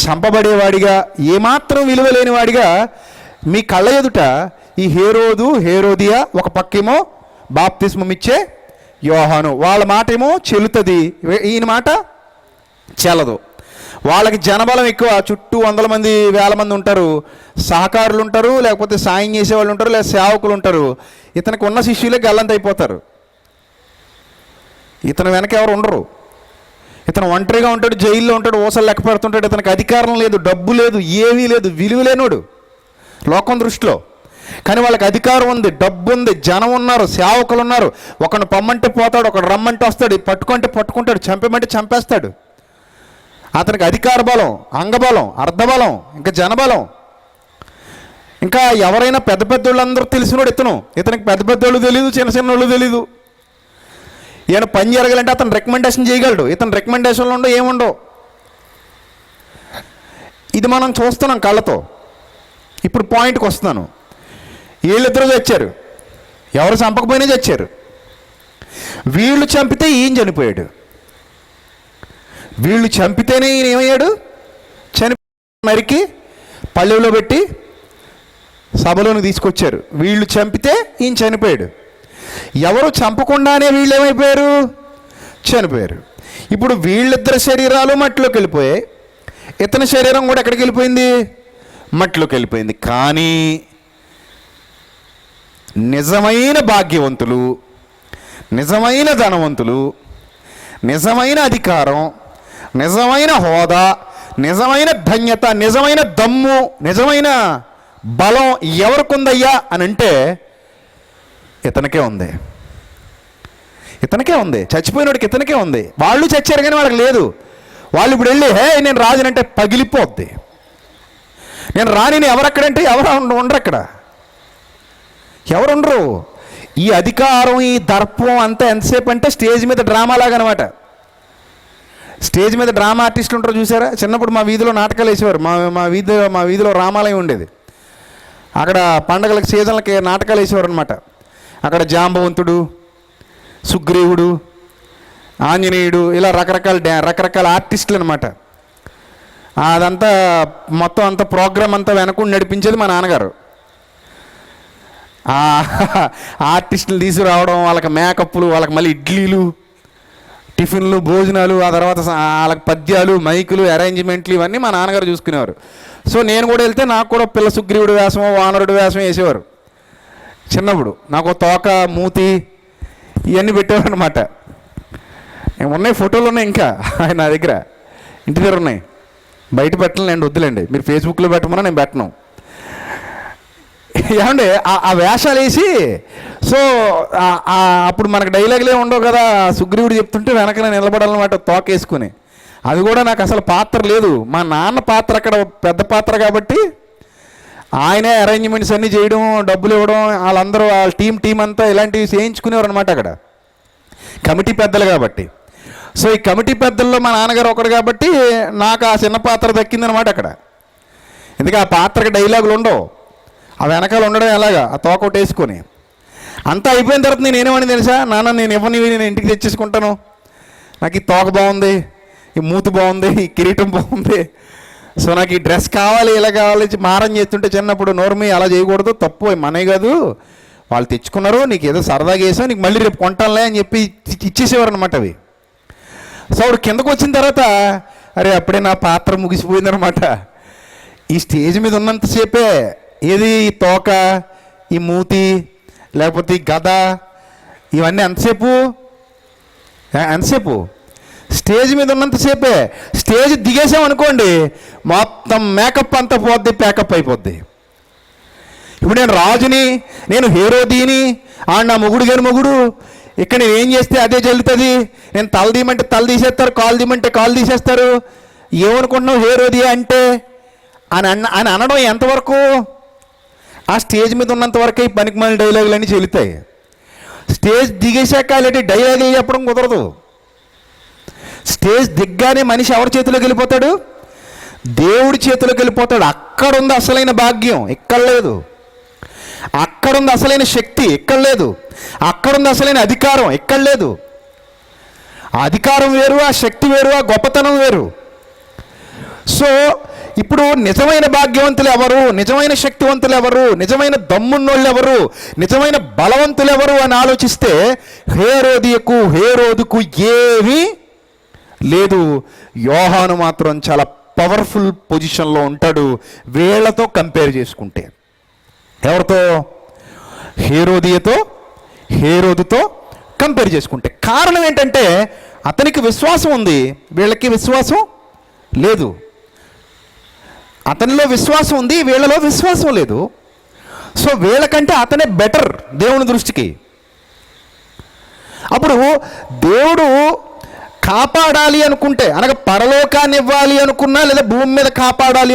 B: చంపబడేవాడిగా, ఏమాత్రం విలువ లేనివాడిగా మీ కళ్ళ ఎదుట ఈ హేరోదు, హేరోదియా, ఒక పక్కేమో బాప్తిస్మం ఇచ్చే యోహాను. వాళ్ళ మాట ఏమో చెల్లుతుంది, ఈయన మాట చెల్లదు. వాళ్ళకి జనబలం ఎక్కువ, చుట్టూ 100 మంది 1000 మంది ఉంటారు, సహకారులు ఉంటారు, లేకపోతే సాయం చేసేవాళ్ళు ఉంటారు, లేదా సేవకులు ఉంటారు. ఇతనికి ఉన్న శిష్యులే గల్లంత అయిపోతారు. ఇతను వెనక ఎవరు ఉండరు. ఇతను ఒంటరిగా ఉంటాడు, జైల్లో ఉంటాడు, ఊసలు లెక్క పెడుతుంటాడు. ఇతనికి అధికారం లేదు, డబ్బు లేదు, ఏమీ లేదు, విలువ లేనోడు లోకం దృష్టిలో. కానీ వాళ్ళకి అధికారం ఉంది, డబ్బు ఉంది, జనం ఉన్నారు, సేవకులు ఉన్నారు. ఒకడు పొమ్మంటే పోతాడు, ఒకడు రమ్మంటే వస్తాడు, పట్టుకుంటే పట్టుకుంటాడు, చంపమంటే చంపేస్తాడు. అతనికి అధికార బలం, అంగబలం, అర్ధబలం, ఇంకా జనబలం. ఇంకా ఎవరైనా పెద్ద పెద్దోళ్ళందరూ తెలిసినోడు ఇతను. ఇతనికి పెద్ద పెద్దోళ్ళు తెలీదు, చిన్న చిన్నోళ్ళు తెలీదు. ఈయన పని జరగాలంటే అతను రికమెండేషన్ చేయగలడు. ఇతను రికమెండేషన్లు ఉండవు, ఏముండవు. ఇది మనం చూస్తున్నాం కళ్ళతో. ఇప్పుడు పాయింట్కి వస్తున్నాను. వీళ్ళిద్దరూ చచ్చారు, ఎవరు చంపకపోయినా చచ్చారు. వీళ్ళు చంపితే ఈయన చనిపోయాడు, వీళ్ళు చంపితేనే ఈయన ఏమయ్యాడు? చనిపోయాడు. నరికి పల్లెలో పెట్టి సభలోకి తీసుకొచ్చారు. వీళ్ళు చంపితే ఈయన చనిపోయాడు. ఎవరు చంపకుండానే వీళ్ళు ఏమైపోయారు? చనిపోయారు. ఇప్పుడు వీళ్ళిద్దరి శరీరాలు మట్టిలోకి వెళ్ళిపోయాయి, ఇతని శరీరం కూడా ఎక్కడికి వెళ్ళిపోయింది? మట్టిలోకి వెళ్ళిపోయింది. కానీ నిజమైన భాగ్యవంతులు, నిజమైన ధనవంతులు, నిజమైన అధికారం, నిజమైన హోదా, నిజమైన ధన్యత, నిజమైన దమ్ము, నిజమైన బలం ఎవరికి ఉందయ్యా అని అంటే ఇతనికే ఉంది. ఇతనికే ఉంది. చచ్చిపోయినోడికి ఇతనికే ఉంది. వాళ్ళు చచ్చారు కానీ వాళ్ళకి లేదు. వాళ్ళు ఇప్పుడు వెళ్ళి నేను రాజునంటే పగిలిపోద్ది. నేను రానిని ఎవరక్కడంటే ఎవరు ఉండరు అక్కడ, ఎవరు ఉండరు. ఈ అధికారం, ఈ దర్పం అంతా ఎంతసేపు అంటే స్టేజ్ మీద డ్రామాలాగా అనమాట. స్టేజ్ మీద డ్రామా ఆర్టిస్టులు ఉంటారు చూసారా? చిన్నప్పుడు మా వీధిలో నాటకాలు వేసేవారు. మా వీధిలో రామాలయం ఉండేది. అక్కడ పండగలకి, సీజన్లకి నాటకాలు వేసేవారు అనమాట. అక్కడ జాంబవంతుడు, సుగ్రీవుడు, ఆంజనేయుడు, ఇలా రకరకాల ఆర్టిస్టులు అనమాట. అదంతా మొత్తం అంతా ప్రోగ్రామ్ అంతా వెనకుండా నడిపించేది మా నాన్నగారు. ఆర్టిస్టులు తీసుకురావడం, వాళ్ళకి మేకప్లు, వాళ్ళకి మళ్ళీ ఇడ్లీలు, టిఫిన్లు, భోజనాలు, ఆ తర్వాత వాళ్ళకి పద్యాలు, మైకులు, అరేంజ్మెంట్లు ఇవన్నీ మా నాన్నగారు చూసుకునేవారు. సో నేను కూడా వెళ్తే నాకు కూడా పిల్ల సుగ్రీవుడి వేషమో వానరుడి వేషమో వేసేవారు. చిన్నప్పుడు నాకు తోక, మూతి ఇవన్నీ పెట్టేవారు అనమాట. ఉన్నాయి, ఫోటోలు ఉన్నాయి ఇంకా ఆయన నా దగ్గర, ఇంటి దగ్గర ఉన్నాయి. బయట పెట్టలేండి, వద్దులేండి, మీరు ఫేస్బుక్లో పెట్టమన్నా నేను పెట్టను. ఏమంటే ఆ వేషాలు వేసి, సో అప్పుడు మనకు డైలాగులే ఉండవు కదా, సుగ్రీవుడు చెప్తుంటే వెనక నిలబడాలన్నమాట తోక వేసుకుని. అది కూడా నాకు అసలు పాత్ర లేదు, మా నాన్న పాత్ర అక్కడ పెద్ద పాత్ర కాబట్టి ఆయనే అరేంజ్మెంట్స్ అన్నీ చేయడం, డబ్బులు ఇవ్వడం, వాళ్ళందరూ వాళ్ళ టీం అంతా ఇలాంటివి చేయించుకునేవారు అనమాట అక్కడ, కమిటీ పెద్దలు కాబట్టి. సో ఈ కమిటీ పెద్దల్లో మా నాన్నగారు ఒకడు కాబట్టి నాకు ఆ చిన్న పాత్ర దక్కిందనమాట అక్కడ. ఎందుకంటే ఆ పాత్రకి డైలాగులు ఉండవు, ఆ వెనకాల ఉండడం ఎలాగా, ఆ తోక ఒకటి వేసుకొని. అంతా అయిపోయిన తర్వాత నేను ఏమని తెలుసా, నాన్న నేను ఇవ్వనివి నేను ఇంటికి తెచ్చేసుకుంటాను, నాకు ఈ తోక బాగుంది, ఈ మూతి బాగుంది, ఈ కిరీటం బాగుంది, సో నాకు ఈ డ్రెస్ కావాలి, ఇలా కావాలి, మారం చేస్తుంటే చిన్నప్పుడు నోర్మి అలా చేయకూడదు, తప్పు, మనే కాదు, వాళ్ళు తెచ్చుకున్నారు, నీకు ఏదో సరదాగా వేసావు, నీకు మళ్ళీ రేపు కొంటానులే అని చెప్పి ఇచ్చేసేవారు అనమాట అవి. సో అప్పుడు కిందకు వచ్చిన తర్వాత అరే అప్పుడే నా పాత్ర ముగిసిపోయిందనమాట. ఈ స్టేజ్ మీద ఉన్నంతసేపే ఏది, ఈ తోక, ఈ మూతి, లేకపోతే ఈ గద, ఇవన్నీ ఎంతసేపు స్టేజ్ మీద ఉన్నంతసేపే. స్టేజ్ దిగేసామనుకోండి మొత్తం మేకప్ అంతా పోద్ది, ప్యాకప్ అయిపోద్ది. ఇప్పుడు నేను రాజుని, నేను హేరోదీని, నా మొగుడు గారి మొగుడు, ఇక్కడ నేను ఏం చేస్తే అదే జల్లుతుంది, నేను తల తీయమంటే తల తీసేస్తారు, కాలు తీయమంటే కాలు తీసేస్తారు, ఏమనుకుంటున్నావు హేరోది అంటే అని అనడం ఎంతవరకు? ఆ స్టేజ్ మీద ఉన్నంత వరకే ఈ పనికి మళ్ళీ డైలాగులు అన్నీ చెల్లుతాయి. స్టేజ్ దిగేశాక అలాంటి డైలాగులు చెప్పడం కుదరదు. స్టేజ్ దిగ్గానే మనిషి ఎవరి చేతిలోకి వెళ్ళిపోతాడు? దేవుడి చేతిలోకి వెళ్ళిపోతాడు. అక్కడుంది అసలైన భాగ్యం, ఇక్కడ లేదు. అక్కడుంది అసలైన శక్తి, ఇక్కడ లేదు. అక్కడుంది అసలైన అధికారం, ఇక్కడ లేదు. ఆ అధికారం వేరు, ఆ శక్తి వేరు, ఆ గొప్పతనం వేరు. సో ఇప్పుడు నిజమైన భాగ్యవంతులు ఎవరు, నిజమైన శక్తివంతులు ఎవరు, నిజమైన దమ్మున్నోళ్ళు ఎవరు, నిజమైన బలవంతులు ఎవరు అని ఆలోచిస్తే హేరోదుకు ఏమీ లేదు. యోహాను మాత్రం చాలా పవర్ఫుల్ పొజిషన్లో ఉంటాడు వీళ్ళతో కంపేర్ చేసుకుంటే. ఎవరితో? హేరోదుతో కంపేర్ చేసుకుంటే. కారణం ఏంటంటే అతనికి విశ్వాసం ఉంది, వీళ్ళకి విశ్వాసం లేదు. అతనిలో విశ్వాసం ఉంది, వీళ్ళలో విశ్వాసం లేదు. సో వీళ్ళకంటే అతనే బెటర్ దేవుని దృష్టికి. అప్పుడు దేవుడు కాపాడాలి అనుకుంటే, అనగా పరలోకాన్ని ఇవ్వాలి అనుకున్నా, లేదా భూమి మీద కాపాడాలి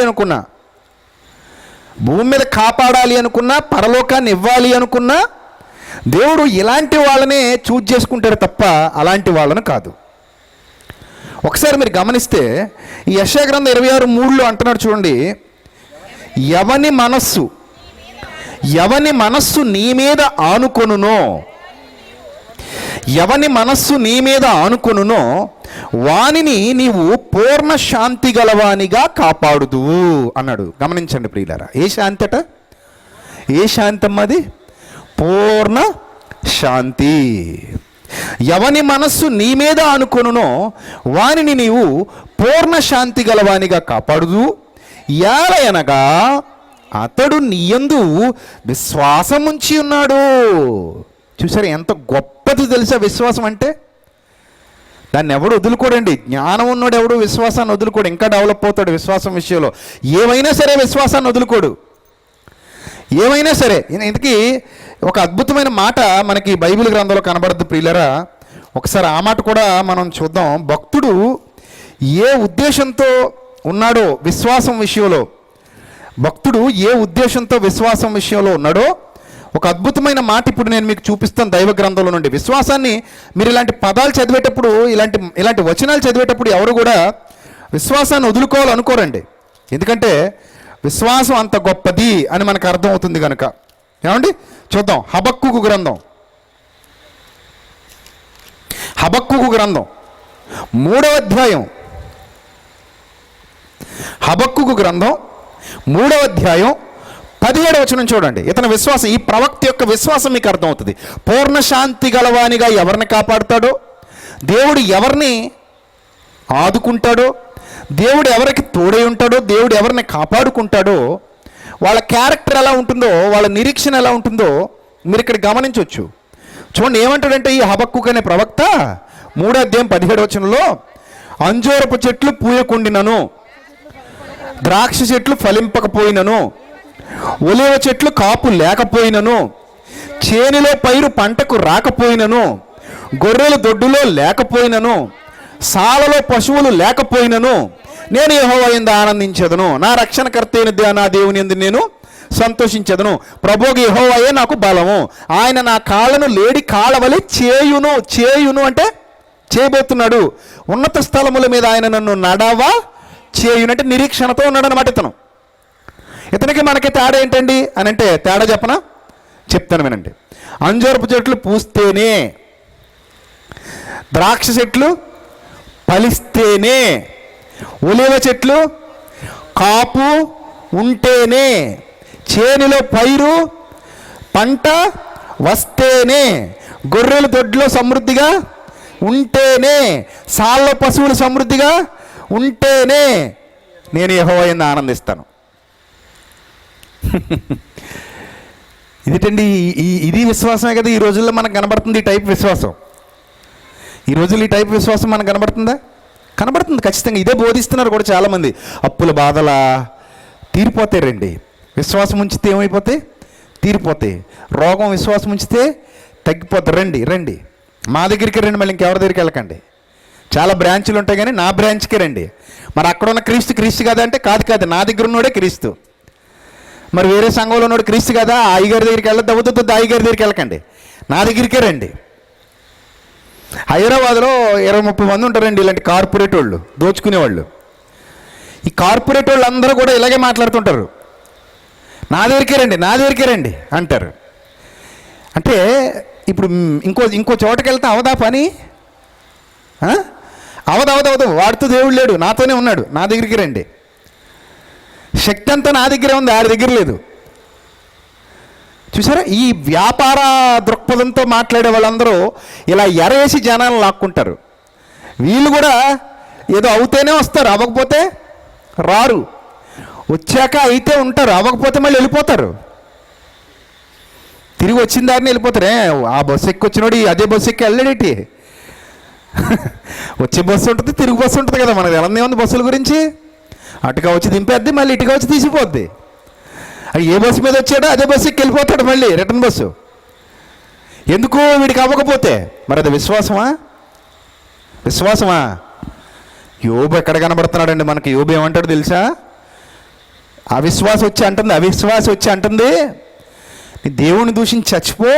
B: అనుకున్నా, పరలోకాన్ని ఇవ్వాలి అనుకున్నా, దేవుడు ఇలాంటి వాళ్ళనే చూజ్ చేసుకుంటారు తప్ప అలాంటి వాళ్ళను కాదు. ఒకసారి మీరు గమనిస్తే ఈ యెషయా గ్రంథం 26:3 అంటున్నాడు చూడండి, ఎవని మనస్సు నీ మీద ఆనుకొనునో వానిని నీవు పూర్ణ శాంతి గలవానిగా కాపాడుదువు అన్నాడు. గమనించండి ప్రియులారా, ఏ శాంతి అట? ఏ శాంతి అమ్మది? పూర్ణ శాంతి. ఎవని మనస్సు నీ మీద ఆనుకొనునో వానిని నీవు పూర్ణ శాంతి గలవానిగా కాపాడుదు. ఏలయనగా అతడు నీయందు విశ్వాసం ఉంచి ఉన్నాడు. చూసారా ఎంత గొప్పది తెలుసా విశ్వాసం అంటే? దాన్ని ఎవడు వదులుకోడండి. జ్ఞానం ఉన్నాడు ఎవడు విశ్వాసాన్ని వదులుకోడు, ఇంకా డెవలప్ అవుతాడు విశ్వాసం విషయంలో. ఏమైనా సరే విశ్వాసాన్ని వదులుకోడు, ఏమైనా సరే. ఇందుకీ ఒక అద్భుతమైన మాట మనకి బైబిల్ గ్రంథంలో కనబడద్దు ప్రియులరా. ఒకసారి ఆ మాట కూడా మనం చూద్దాం. భక్తుడు ఏ ఉద్దేశంతో ఉన్నాడో విశ్వాసం విషయంలో, ఉన్నాడో ఒక అద్భుతమైన మాట ఇప్పుడు నేను మీకు చూపిస్తాను దైవ గ్రంథంలో నుండి. విశ్వాసాన్ని మీరు ఇలాంటి పదాలు చదివేటప్పుడు, ఇలాంటి వచనాలు చదివేటప్పుడు ఎవరు కూడా విశ్వాసాన్ని వదులుకోవాలనుకోరండి. ఎందుకంటే విశ్వాసం అంత గొప్పది అని మనకు అర్థమవుతుంది కనుక. ఏమండి చూద్దాం. హబక్కూకు గ్రంథం 3వ అధ్యాయం. హబక్కూకు గ్రంథం 3వ అధ్యాయం 17వ వచనం చూడండి. ఇతని విశ్వాసం, ఈ ప్రవక్త యొక్క విశ్వాసం మీకు అర్థమవుతుంది. పూర్ణ శాంతి గలవానిగా ఎవరిని కాపాడుతాడో,
C: దేవుడు ఎవరిని ఆదుకుంటాడో, దేవుడు ఎవరికి తోడై ఉంటాడో, దేవుడు ఎవరిని కాపాడుకుంటాడో, వాళ్ళ క్యారెక్టర్ ఎలా ఉంటుందో, వాళ్ళ నిరీక్షణ ఎలా ఉంటుందో మీరు ఇక్కడ గమనించవచ్చు. చూడండి ఏమంటాడంటే ఈ హబక్కూకు అనే ప్రవక్త 3వ అధ్యాయం 17వ వచనంలో, అంజూరపు చెట్లు పూయకుండినను, ద్రాక్ష చెట్లు ఫలింపకపోయినను, ఒలివ చెట్లు కాపు లేకపోయినను, చేనిలో పైరు పంటకు రాకపోయినను, గొర్రెలు దొడ్డులో లేకపోయినను, సాలలో పశువులు లేకపోయినను, నేను యెహోవా యందు ఆనందించదను, నా రక్షణకర్త అయిన నా దేవుని యందు నేను సంతోషించదను. ప్రభువుకి యెహోవాయే నాకు బలము, ఆయన నా కాళ్ళను లేడి కాళ్ళవలె చేయును అంటే చేయబోతున్నాడు. ఉన్నత స్థలముల మీద ఆయన నన్ను నడవ చేయును అంటే నిరీక్షణతో ఉన్నాడు అనమాట ఇతనికి మనకి తేడా ఏంటండి అని అంటే, తేడా చెప్పనా? చెప్తాను వినండి. అంజూరపు చెట్లు పూస్తేనే, ద్రాక్ష చెట్లు ఫలిస్తేనే, ఒలివ చెట్లు కాపు ఉంటేనే, చేనులో పైరు పంట వస్తేనే, గొర్రెలు దొడ్లో సమృద్ధిగా ఉంటేనే, సాల్లో పశువులు సమృద్ధిగా ఉంటేనే నేను యెహోవా యందు ఆనందిస్తాను. ఇదేంటండి, ఇది విశ్వాసమే కదా ఈ రోజుల్లో మనకు కనబడుతుంది. ఈ టైప్ విశ్వాసం ఈ రోజుల్లో ఈ టైప్ విశ్వాసం మనకు కనబడుతుందా? కనబడుతుంది ఖచ్చితంగా. ఇదే బోధిస్తున్నారు కూడా చాలామంది. అప్పుల బాధలా తీరిపోతాయి రండి, విశ్వాసం ఉంచితే ఏమైపోతాయి? తీరిపోతాయి. రోగం విశ్వాసం ఉంచితే తగ్గిపోతాయి. రండి రండి మా దగ్గరికి రండి, మళ్ళీ ఇంకెవరి దగ్గరికి వెళ్ళకండి. చాలా బ్రాంచ్లు ఉంటాయి కానీ నా బ్రాంచ్కి రండి. మరి అక్కడ ఉన్న క్రీస్తు కాదా అంటే కాదు, నా దగ్గర ఉన్నోడే క్రీస్తు. మరి వేరే సంఘంలో ఉన్నోడు క్రీస్తు కదా, ఆ అయ్యగారి దగ్గరికి వెళ్ళద్దు, అవుతుంది అయ్యగారి దగ్గరికి వెళ్ళకండి, నా దగ్గరికే రండి. హైదరాబాద్లో 20-30 మంది ఉంటారండి ఇలాంటి కార్పొరేట్ వాళ్ళు, దోచుకునేవాళ్ళు. ఈ కార్పొరేట్ వాళ్ళు అందరూ కూడా ఇలాగే మాట్లాడుతుంటారు, నా దగ్గరికే రండి అంటారు. అంటే ఇప్పుడు ఇంకో చోటకి వెళ్తే అవదా పని? అవదు, వాడితో దేవుడు లేడు, నాతోనే ఉన్నాడు, నా దగ్గరికి రండి. శక్తి అంతా నా దగ్గరే ఉంది, ఆడి దగ్గర లేదు. చూసారా, ఈ వ్యాపార దృక్పథంతో మాట్లాడే వాళ్ళందరూ ఇలా ఎరేసి జనాలను లాక్కుంటారు. వీళ్ళు కూడా ఏదో అవుతేనే వస్తారు, అవ్వకపోతే రారు. వచ్చాక అయితే ఉంటారు, అవ్వకపోతే మళ్ళీ వెళ్ళిపోతారు. తిరిగి వచ్చిన దారిని వెళ్ళిపోతారే. ఆ బస్సు ఎక్కి వచ్చినోడు అదే బస్సు ఎక్కి వెళ్ళాడేటి? వచ్చే బస్సు ఉంటుంది, తిరిగి బస్సు ఉంటుంది కదా. మనకు ఎలా ఉంది బస్సుల గురించి? అటుగా వచ్చి దింపేద్ది, మళ్ళీ ఇటుగా వచ్చి తీసిపోద్ది. ఏ బస్సు మీద వచ్చాడో అదే బస్సు ఎక్కి వెళ్ళిపోతాడు మళ్ళీ, రిటర్న్ బస్సు. ఎందుకు వీడికి అవ్వకపోతే? మరి అది విశ్వాసమా? యోబు ఎక్కడ కనబడుతున్నాడండి మనకి? యోబు ఏమంటాడు తెలుసా? అవిశ్వాసం వచ్చి అంటుంది నీ దేవుని దూషించి చచ్చిపో,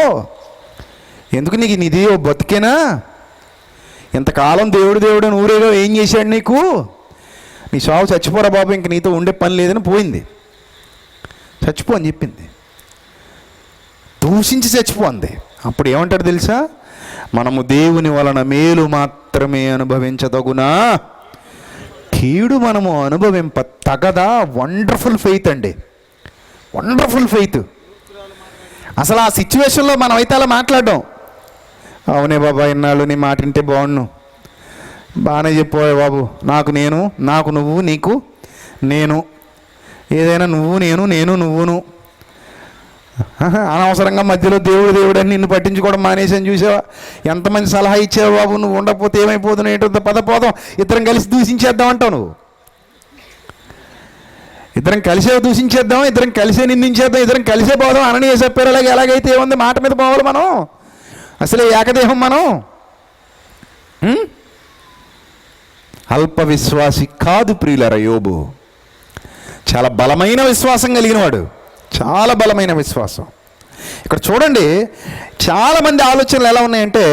C: ఎందుకు నీకు నిధి బతికేనా? ఇంతకాలం దేవుడు ఊరేగో ఏం చేశాడు నీకు? నీ సావు చచ్చిపోరా బాబు, ఇంక నీతో ఉండే పని లేదని పోయింది. చచ్చిపో అని చెప్పింది, దూషించి చచ్చిపో అంది. అప్పుడు ఏమంటాడు తెలుసా? మనము దేవుని వలన మేలు మాత్రమే అనుభవించదగునా, కీడు మనము అనుభవింప తగదా. వండర్ఫుల్ ఫెయిత్ అండి, వండర్ఫుల్ ఫెయిత్. అసలు ఆ సిచ్యువేషన్లో మనం అయితే అలా మాట్లాడడం, అవునే బాబా ఇన్నాళ్ళు నీ మాట వింటే బాగుండు, బాగానే చెప్పోయే బాబు, నాకు నువ్వు, నీకు నేను, ఏదైనా నువ్వు నేను నువ్వును. అనవసరంగా మధ్యలో దేవుడు అని నిన్ను పట్టించుకోవడం మానేసాను. చూసావా ఎంతమంది సలహా ఇచ్చావు బాబు, నువ్వు ఉండకపోతే ఏమైపోతున్నావు, ఏంటో పదపోదాం, ఇద్దరం కలిసి దూషించేద్దాం అంటావు నువ్వు. ఇద్దరం కలిసే దూషించేద్దాం, ఇద్దరం కలిసే నిందించేద్దాం, ఇద్దరం కలిసే పోదాం అనని చెప్పారు. అలాగే ఎలాగైతే ఏముంది, మాట మీద పోవాలి మనం. అసలే ఏకదేహం మనం. అల్ప విశ్వాసి కాదు ప్రియులారా యోబు. చాలా బలమైన విశ్వాసం కలిగిన వాడు, చాలా బలమైన విశ్వాసం. ఇక్కడ చూడండి, చాలామంది ఆలోచనలు ఎలా ఉన్నాయంటే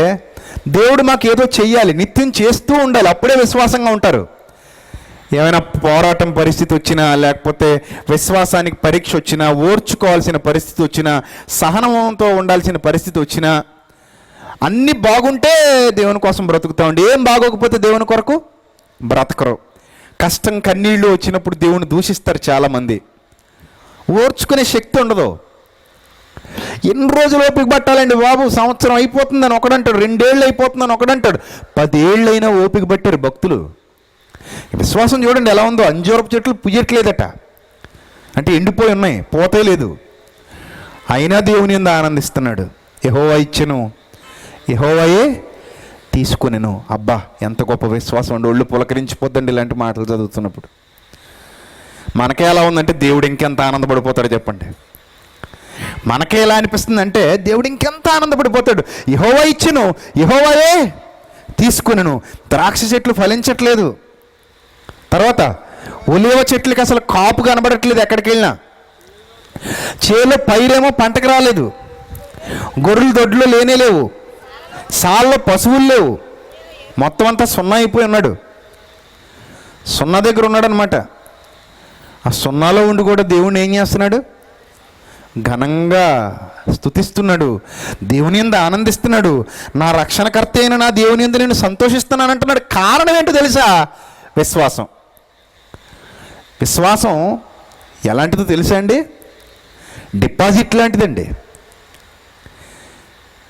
C: దేవుడు మాకు ఏదో చెయ్యాలి, నిత్యం చేస్తూ ఉండాలి, అప్పుడే విశ్వాసంగా ఉంటారు. ఏమైనా పోరాటం పరిస్థితి వచ్చినా, లేకపోతే విశ్వాసానికి పరీక్ష వచ్చినా, ఓర్చుకోవాల్సిన పరిస్థితి వచ్చినా, సహనంతో ఉండాల్సిన పరిస్థితి వచ్చినా, అన్నీ బాగుంటే దేవుని కోసం బ్రతుకుతామండి. ఏం బాగోకపోతే దేవుని కొరకు బ్రతకరు. కష్టం కన్నీళ్ళు వచ్చినప్పుడు దేవుని దూషిస్తారు చాలామంది. ఓర్చుకునే శక్తి ఉండదు. ఎన్ని రోజులు ఓపిక పట్టాలండి బాబు, సంవత్సరం అయిపోతుందని ఒకడంటాడు, 2 ఏళ్ళు అయిపోతుందని ఒకడంటాడు, 10 ఏళ్ళైనా ఓపిక పట్టారు భక్తులు. విశ్వాసం చూడండి ఎలా ఉందో. అంజూరపు చెట్లు పుయ్యట్లేదట, అంటే ఎండిపోయి ఉన్నాయి, పోతే లేదు, అయినా దేవుని యందు ఆనందిస్తున్నాడు. యెహోవా ఇచ్చెను, యెహోవాయే తీసుకొనెను. అబ్బా ఎంత గొప్ప విశ్వాసం అండి. ఒళ్ళు పులకరించిపోద్దండి ఇలాంటి మాటలు చదువుతున్నప్పుడు. మనకే ఎలా ఉందంటే దేవుడు ఇంకెంత ఆనందపడిపోతాడు చెప్పండి. మనకే ఎలా అనిపిస్తుంది అంటే దేవుడు ఇంకెంత ఆనందపడిపోతాడు. యెహోవా ఇచ్చెను, యెహోవాయే తీసుకొనెను. ద్రాక్ష చెట్లు ఫలించట్లేదు, తర్వాత ఒలీవ చెట్లకి అసలు కాపు కనబడట్లేదు, ఎక్కడికి వెళ్ళినా చేలో పైరేమో పంటకు రాలేదు, గొర్రెలు దొడ్లు లేనే లేవు, సాల్లో పశువులు లేవు, మొత్తం అంతా సున్నా అయిపోయి ఉన్నాడు. సున్నా దగ్గర ఉన్నాడు అనమాట. ఆ సున్నాలో ఉండి కూడా దేవుణ్ణి ఏం చేస్తున్నాడు? ఘనంగా స్తుతిస్తున్నాడు, దేవుని యందు ఆనందిస్తున్నాడు. నా రక్షణకర్త అయిన నా దేవుని యందు నేను సంతోషిస్తున్నాను అంటున్నాడు. కారణం ఏంటో తెలుసా? విశ్వాసం. విశ్వాసం ఎలాంటిదో తెలుసా అండి? డిపాజిట్ లాంటిదండి.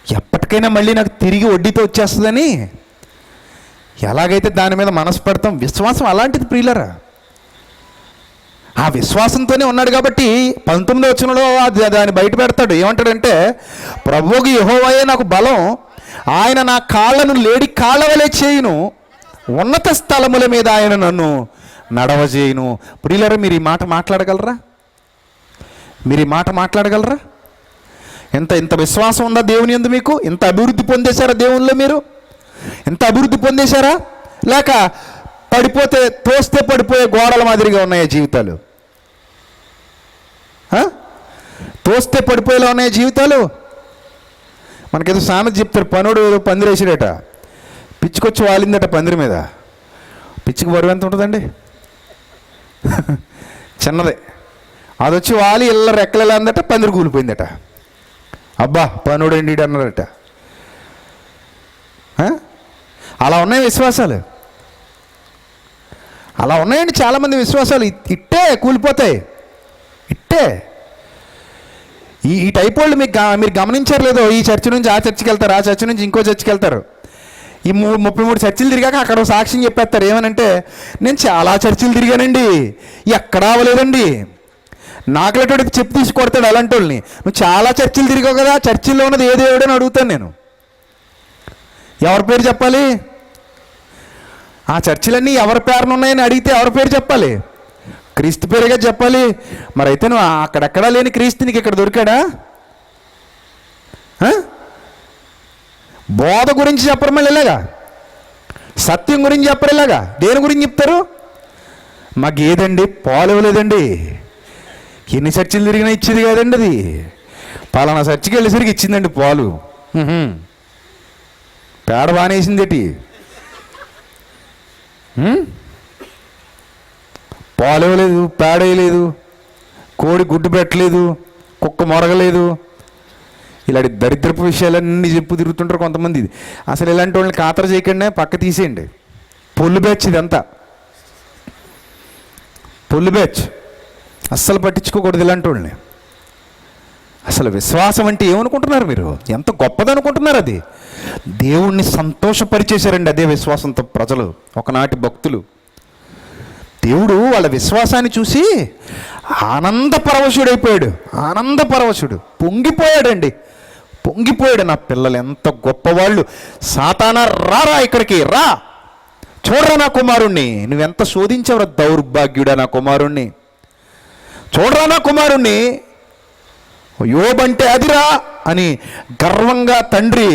C: ఎప్పటికైనా మళ్ళీ నాకు తిరిగి వడ్డీతో వచ్చేస్తుందని ఎలాగైతే దాని మీద మనసు పెడతాం, విశ్వాసం అలాంటిది ప్రియులరా. ఆ విశ్వాసంతోనే ఉన్నాడు కాబట్టి 19వ వచనంలో దాన్ని బయట పెడతాడు. ఏమంటాడంటే, ప్రభువుకు యెహోవాయే నాకు బలం, ఆయన నా కాళ్ళను లేడి కాళ్ళ వలె చేయును, ఉన్నత స్థలముల మీద ఆయన నన్ను నడవజేయును. ప్రియులరా, మీరు ఈ మాట మాట్లాడగలరా? మీరు ఈ మాట మాట్లాడగలరా? ఇంత విశ్వాసం ఉందా దేవుని యందు మీకు? ఇంత అభివృద్ధి పొందేశారా దేవునిలో? మీరు ఇంత అభివృద్ధి పొందేశారా? లేక పడిపోతే తోస్తే పడిపోయే గోడల మాదిరిగా ఉన్నాయా జీవితాలు? తోస్తే పడిపోయేలా ఉన్నాయా జీవితాలు? మనకేదో సామెత చెప్తారు, పనుడు పందిరేసాడట, పిచ్చుకొచ్చి వాలిందట పందిరి మీద. పిచ్చికి బరువు ఎంత ఉంటుందండి? చిన్నదే. అది వచ్చి వాలి ఇళ్ళ రెక్కలు అందట, పందిరి కూలిపోయిందట. అబ్బా పనుడండి అన్నారట. అలా ఉన్నాయి విశ్వాసాలు, అలా ఉన్నాయండి చాలామంది విశ్వాసాలు. ఇట్టే కూలిపోతాయి, ఇట్టే. ఈ టైప్ వాళ్ళు మీరు గమనించారు లేదో, ఈ చర్చి నుంచి ఆ చర్చికి వెళ్తారు, ఆ చర్చి నుంచి ఇంకో చర్చికి వెళ్తారు. ఈ 33 చర్చిలు తిరిగాక అక్కడ సాక్ష్యం చెప్పేస్తారు. ఏమనంటే, నేను చాలా చర్చిలు తిరిగానండి, ఎక్కడా అవ్వలేదండి. నాకులటోడికి చెప్పి తీసి కొడతాడు అలాంటి వాళ్ళని. నువ్వు చాలా చర్చిలు తిరిగావు కదా, చర్చిల్లో ఉన్నది ఏ దేవుడు అని అడుగుతాను నేను. ఎవరి పేరు చెప్పాలి? ఆ చర్చిలన్నీ ఎవరి పేరున ఉన్నాయని అడిగితే ఎవరి పేరు చెప్పాలి? క్రీస్తు పేరుగా చెప్పాలి. మరి అయితే నువ్వు అక్కడెక్కడా లేని క్రీస్తు నీకు ఇక్కడ దొరికాడా? బోధ గురించి చెప్పరు మళ్ళీ ఇలాగా, సత్యం గురించి చెప్పరు ఇలాగా. దేని గురించి చెప్తారు? మాకు ఏదండి పాలు ఇవ్వలేదండి, ఎన్ని చర్చిలు తిరిగినా ఇచ్చేది కాదండి, అది పలానా చర్చికి వెళ్ళేసరికి ఇచ్చిందండి పాలు. పేడ బానేసిందేటి, పాలు ఇవ్వలేదు, పేడ వేయలేదు, కోడి గుడ్డు పెట్టలేదు, కుక్క మొరగలేదు, ఇలాంటి దరిద్రపు విషయాలన్నీ చెప్పు తిరుగుతుంటారు కొంతమంది. అసలు ఇలాంటి వాళ్ళని ఖాతరు చేయకుండా పక్క తీసేయండి. పొల్లు బ్యాచ్ ఇదంతా, పొల్లు బ్యాచ్. అస్సలు పట్టించుకోకూడదు ఇలాంటి వాళ్ళని. అసలు విశ్వాసం అంటే ఏమనుకుంటున్నారు మీరు? ఎంత గొప్పదనుకుంటున్నారు? అది దేవుణ్ణి సంతోషపరిచేశారండి అదే విశ్వాసంతో ప్రజలు, ఒకనాటి భక్తులు. దేవుడు వాళ్ళ విశ్వాసాన్ని చూసి ఆనందపరవశుడైపోయాడు, ఆనందపరవశుడు, పొంగిపోయాడండి, పొంగిపోయాడు. నా పిల్లలు ఎంత గొప్పవాళ్ళు, సాతానా రారా ఇక్కడికి రా, చూడరా నా కుమారుణ్ణి, నువ్వెంత శోధించవరా దౌర్భాగ్యుడా నా కుమారుణ్ణి, చూడరా నా కుమారుణ్ణి, యోబంటే అదిరా అని గర్వంగా తండ్రి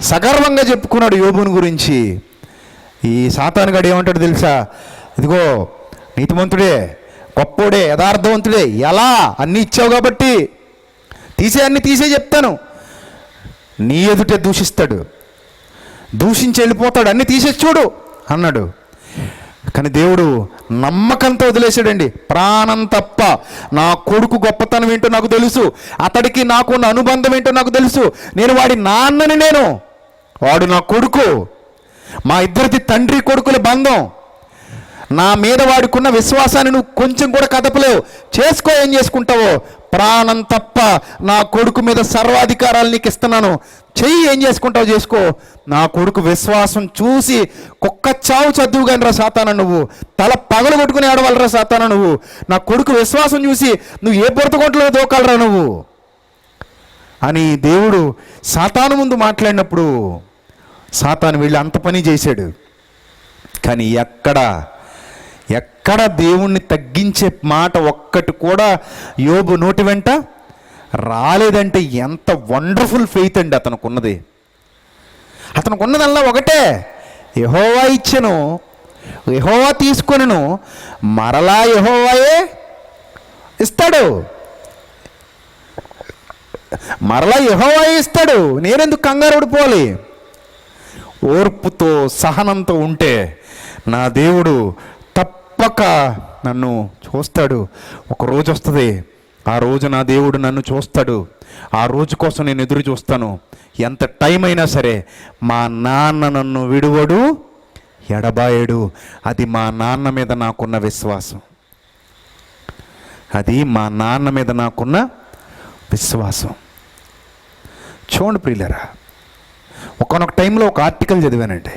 C: సగర్వంగా చెప్పుకున్నాడు యోబుని గురించి. ఈ సాతానుగాడు ఏమంటాడు తెలుసా? ఇదిగో నీతిమంతుడే, గొప్పోడే, యథార్థవంతుడే, ఎలా అన్నీ ఇచ్చావు కాబట్టి అన్నీ తీసే చెప్తాను. నీ ఎదుటే దూషిస్తాడు, దూషించి వెళ్ళిపోతాడు, అన్నీ తీసేసి చూడు అన్నాడు. కానీ దేవుడు నమ్మకంతో వదిలేశాడండి. ప్రాణం తప్ప నా కొడుకు గొప్పతనం ఏంటో నాకు తెలుసు, అతడికి నాకున్న అనుబంధం ఏంటో నాకు తెలుసు, నేను వాడి నాన్నని, నేను వాడు నా కొడుకు, మా ఇద్దరిది తండ్రి కొడుకుల బంధం. నా మీద వాడుకున్న విశ్వాసాన్ని నువ్వు కొంచెం కూడా కదపలేవు. చేసుకో, ఏం చేసుకుంటావో, ప్రాణం తప్ప నా కొడుకు మీద సర్వాధికారాలు నీకు ఇస్తున్నాను, చెయ్యి, ఏం చేసుకుంటావు చేసుకో. నా కొడుకు విశ్వాసం చూసి కుక్క చావు చదువు కానీ రా సాతాన, నువ్వు తల పగలు కొట్టుకుని ఆడవాలరా సాతాన, నువ్వు నా కొడుకు విశ్వాసం చూసి నువ్వు ఏ బురదకొంటలో దూకాలరా నువ్వు అని దేవుడు సాతాను ముందు మాట్లాడినప్పుడు సాతాను వెళ్ళి అంత పని చేశాడు. కానీ ఎక్కడ దేవుణ్ణి తగ్గించే మాట ఒక్కటి కూడా యోబు నోటి వెంట రాలేదంటే ఎంత వండర్ఫుల్ ఫెయిత్ అండి అతనుకున్నది. అతనుకున్నదల్లా ఒకటే, యెహోవా ఇచ్చెను, యెహోవా తీసుకొనెను, మరలా యెహోవాయే ఇస్తాడు, మరలా యెహోవాయే ఇస్తాడు. నేనెందుకు కంగారు పడిపోవాలి? ఓర్పుతో సహనంతో ఉంటే నా దేవుడు తప్పక నన్ను చూస్తాడు. ఒక రోజు వస్తుంది, ఆ రోజు నా దేవుడు నన్ను చూస్తాడు. ఆ రోజు కోసం నేను ఎదురు చూస్తాను. ఎంత టైం అయినా సరే మా నాన్న నన్ను విడువడు, ఎడబాయడు. అది మా నాన్న మీద నాకున్న విశ్వాసం. అది మా నాన్న మీద నాకున్న విశ్వాసం. చూడండి ప్రియులరా, ఒకనొక టైంలో ఒక ఆర్టికల్ చదివానండి.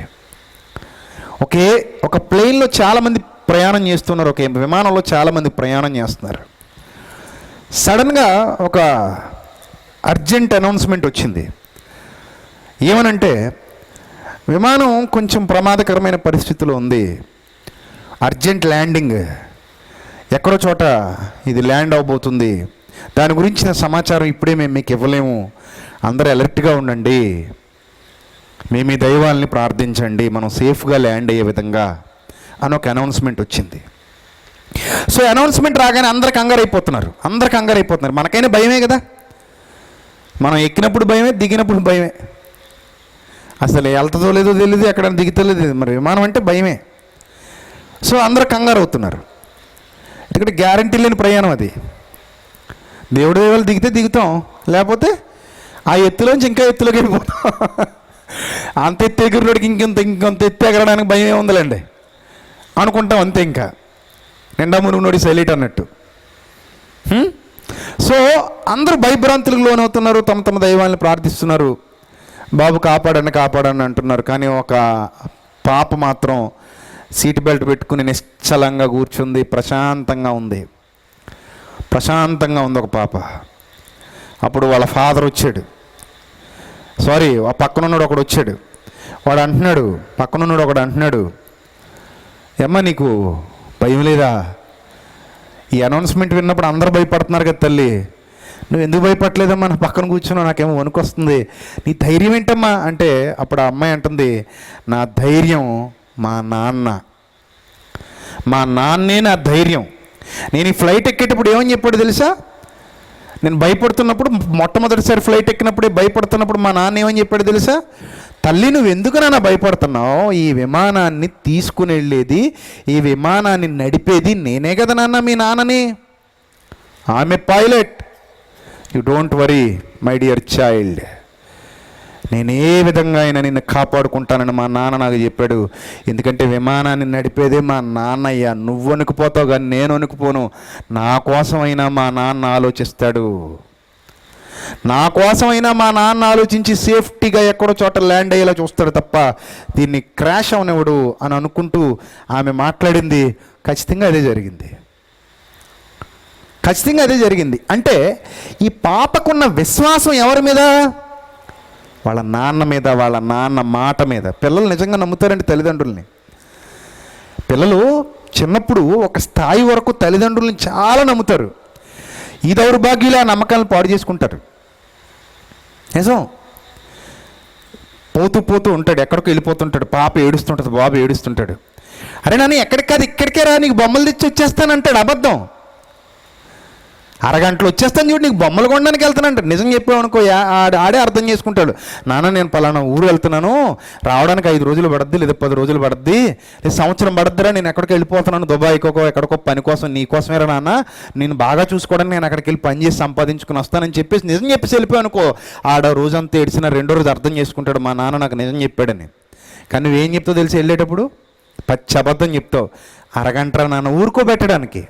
C: ఒక ప్లేన్లో చాలామంది ప్రయాణం చేస్తున్నారు, ఒక విమానంలో చాలామంది ప్రయాణం చేస్తున్నారు. సడన్గా ఒక అర్జెంట్ అనౌన్స్మెంట్ వచ్చింది. ఏమనంటే, విమానం కొంచెం ప్రమాదకరమైన పరిస్థితిలో ఉంది, అర్జెంట్ ల్యాండింగ్, ఎక్కడో చోట ఇది ల్యాండ్ అవబోతుంది, దాని గురించిన సమాచారం ఇప్పుడే మేము మీకు ఇవ్వలేము, అందరూ అలర్ట్గా ఉండండి, మీ మీ దైవాల్ని ప్రార్థించండి, మనం సేఫ్గా ల్యాండ్ అయ్యే విధంగా అని ఒక అనౌన్స్మెంట్ వచ్చింది. సో అనౌన్స్మెంట్ రాగానే అందరు కంగారు అయిపోతున్నారు. మనకైనా భయమే కదా, మనం ఎక్కినప్పుడు భయమే, దిగినప్పుడు భయమే. అసలు వెళ్తుందో లేదో తెలియదు, ఎక్కడ దిగుతలేదు, మరి విమానం అంటే భయమే. సో అందరూ కంగారు అవుతున్నారు. ఇక్కడ గ్యారంటీ లేని ప్రయాణం అది. దేవుడి దేవుళ్ళు దిగితే దిగుతాం, లేకపోతే ఆ ఎత్తులోంచి ఇంకా ఎత్తులోకి వెళ్ళిపోతాం. అంత ఎత్తు ఎగురుడికి ఇంకొంత ఎత్తు ఎగరడానికి భయమే ఉందిలేండి అనుకుంటాం, అంతే. ఇంకా నిండా మునుగునోడి సైలెంట్ అన్నట్టు. సో అందరూ భయభ్రాంతులకు లోనవుతున్నారు, తమ తమ దైవాన్ని ప్రార్థిస్తున్నారు, బాబు కాపాడని అంటున్నారు. కానీ ఒక పాప మాత్రం సీట్ బెల్ట్ పెట్టుకుని నిశ్చలంగా కూర్చుంది, ప్రశాంతంగా ఉంది ఒక పాప. అప్పుడు వాళ్ళ ఫాదర్ వచ్చాడు, ఆ పక్కనున్నాడు ఒకడు వచ్చాడు. పక్కనున్నాడు ఒకడు అంటున్నాడు, ఏమ్మా నీకు భయం లేదా? ఈ అనౌన్స్మెంట్ విన్నప్పుడు అందరూ భయపడుతున్నారు కదా తల్లి, నువ్వు ఎందుకు భయపడలేదమ్మా? నా పక్కన కూర్చున్నావు, నాకేమో వణుకొస్తుంది, నీ ధైర్యం ఏంటమ్మా అంటే, అప్పుడు ఆ అమ్మాయి అంటుంది, నా ధైర్యం మా నాన్నే నా ధైర్యం. నేను ఈ ఫ్లైట్ ఎక్కేటప్పుడు ఏమని చెప్పాడు తెలుసా? నేను భయపడుతున్నప్పుడు, మొట్టమొదటిసారి ఫ్లైట్ ఎక్కినప్పుడే భయపడుతున్నప్పుడు మా నాన్న ఏమని చెప్పాడు తెలుసా? తల్లి నువ్వు ఎందుకు నాన్న భయపడుతున్నావు? ఈ విమానాన్ని తీసుకుని వెళ్ళేది, ఈ విమానాన్ని నడిపేది నేనే కదా నాన్న, మీ నాన్నని. ఆమె pilot, you don't worry my dear child, నేను ఏ విధంగా అయినా నిన్ను కాపాడుకుంటానని మా నాన్న నాకు చెప్పాడు. ఎందుకంటే విమానాన్ని నడిపేదే మా నాన్నయ్య. నువ్వు వణుకుపోతావు కానీ నేను వణుకుపోను. నా కోసమైనా మా నాన్న ఆలోచిస్తాడు, నా కోసమైనా మా నాన్న ఆలోచించి సేఫ్టీగా ఎక్కడో చోట ల్యాండ్ అయ్యేలా చూస్తాడు తప్ప దీన్ని క్రాష్ అవనివ్వడు అని అనుకుంటూ ఆమె మాట్లాడింది. ఖచ్చితంగా అదే జరిగింది. అంటే ఈ పాపకున్న విశ్వాసం ఎవరి మీద? వాళ్ళ నాన్న మీద, వాళ్ళ నాన్న మాట మీద. పిల్లలు నిజంగా నమ్ముతారండి తల్లిదండ్రుల్ని. పిల్లలు చిన్నప్పుడు ఒక స్థాయి వరకు తల్లిదండ్రుల్ని చాలా నమ్ముతారు. ఈ దౌర్భాగ్యులు ఆ నమ్మకాలను పాడు చేసుకుంటారు. నిజం. పోతూ ఉంటాడు, ఎక్కడికో వెళ్ళిపోతుంటాడు, పాప ఏడుస్తుంటుంది, బాబు ఏడుస్తుంటాడు. అరే నాన్న ఎక్కడికి కాదు ఇక్కడికే రా, నీకు బొమ్మలు తెచ్చి వచ్చేస్తానంటాడు. అబద్ధం. అరగంటలో వచ్చేస్తాను చూడు, నీకు బొమ్మలు కొనడానికి వెళ్తానంటాడు. నిజం చెప్పావనుకో ఆడే అర్థం చేసుకుంటాడు. నాన్న నేను పలానా ఊరు వెళ్తున్నాను, రావడానికి 5 రోజులు పడుద్ది, లేదా 10 రోజులు పడుద్ది, లేదా సంవత్సరం పడుద్దిరా, నేను ఎక్కడికి వెళ్ళిపోతున్నాను, దుబాయ్కో ఎక్కడికో పని కోసం, నీ కోసమేరా నాన్న, నేను బాగా చూసుకోవడానికి నేను అక్కడికి వెళ్ళి పని చేసి సంపాదించుకుని వస్తానని చెప్పేసి నిజం చెప్పేసి వెళ్ళిపోయానుకో, ఆడ రోజంతా ఏడిసిన 2వ రోజు అర్థం చేసుకుంటాడు, మా నాన్న నాకు నిజం చెప్పాడని. కానీ నువ్వేం చెప్తావు తెలిసి వెళ్ళేటప్పుడు? పచ్చి అబద్ధం చెప్తావు. అరగంట నాన్న ఊరుకోబెట్టడానికి.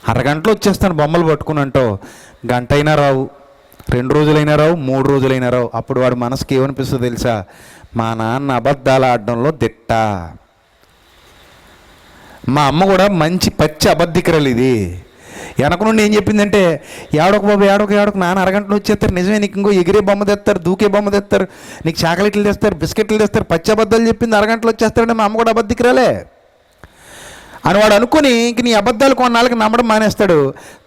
C: అరగంటలో వచ్చేస్తాను బొమ్మలు పట్టుకుని అంటావు, గంట అయినా రావు, 2 రోజులైనా రావు, 3 రోజులైనా రావు. అప్పుడు వాడు మనసుకి ఏమనిపిస్తుందో తెలుసా? మా నాన్న అబద్ధాలు ఆడడంలో దిట్ట. మా అమ్మ కూడా మంచి పచ్చి అబద్ధికరలు. ఇది వెనక నుండి ఏం చెప్పిందంటే, ఏడొక బాబు ఏడొక నాన్న అరగంటలో వచ్చేస్తారు, నిజమే, నీకు ఇంకో ఎగిరే బొమ్మ తెస్తారు, దూకే బొమ్మ తెస్తారు, నీకు చాక్లెట్లు తెస్తారు, బిస్కెట్లు తెస్తారు, పచ్చి అబద్ధాలు చెప్పింది అరగంటలో వచ్చేస్తారంటే మా అమ్మ కూడా అబద్ధికరాలే అని వాడు అనుకుని ఇంక నీ అబద్ధాలు కొన్నాళ్ళకి నమ్మడం మానేస్తాడు.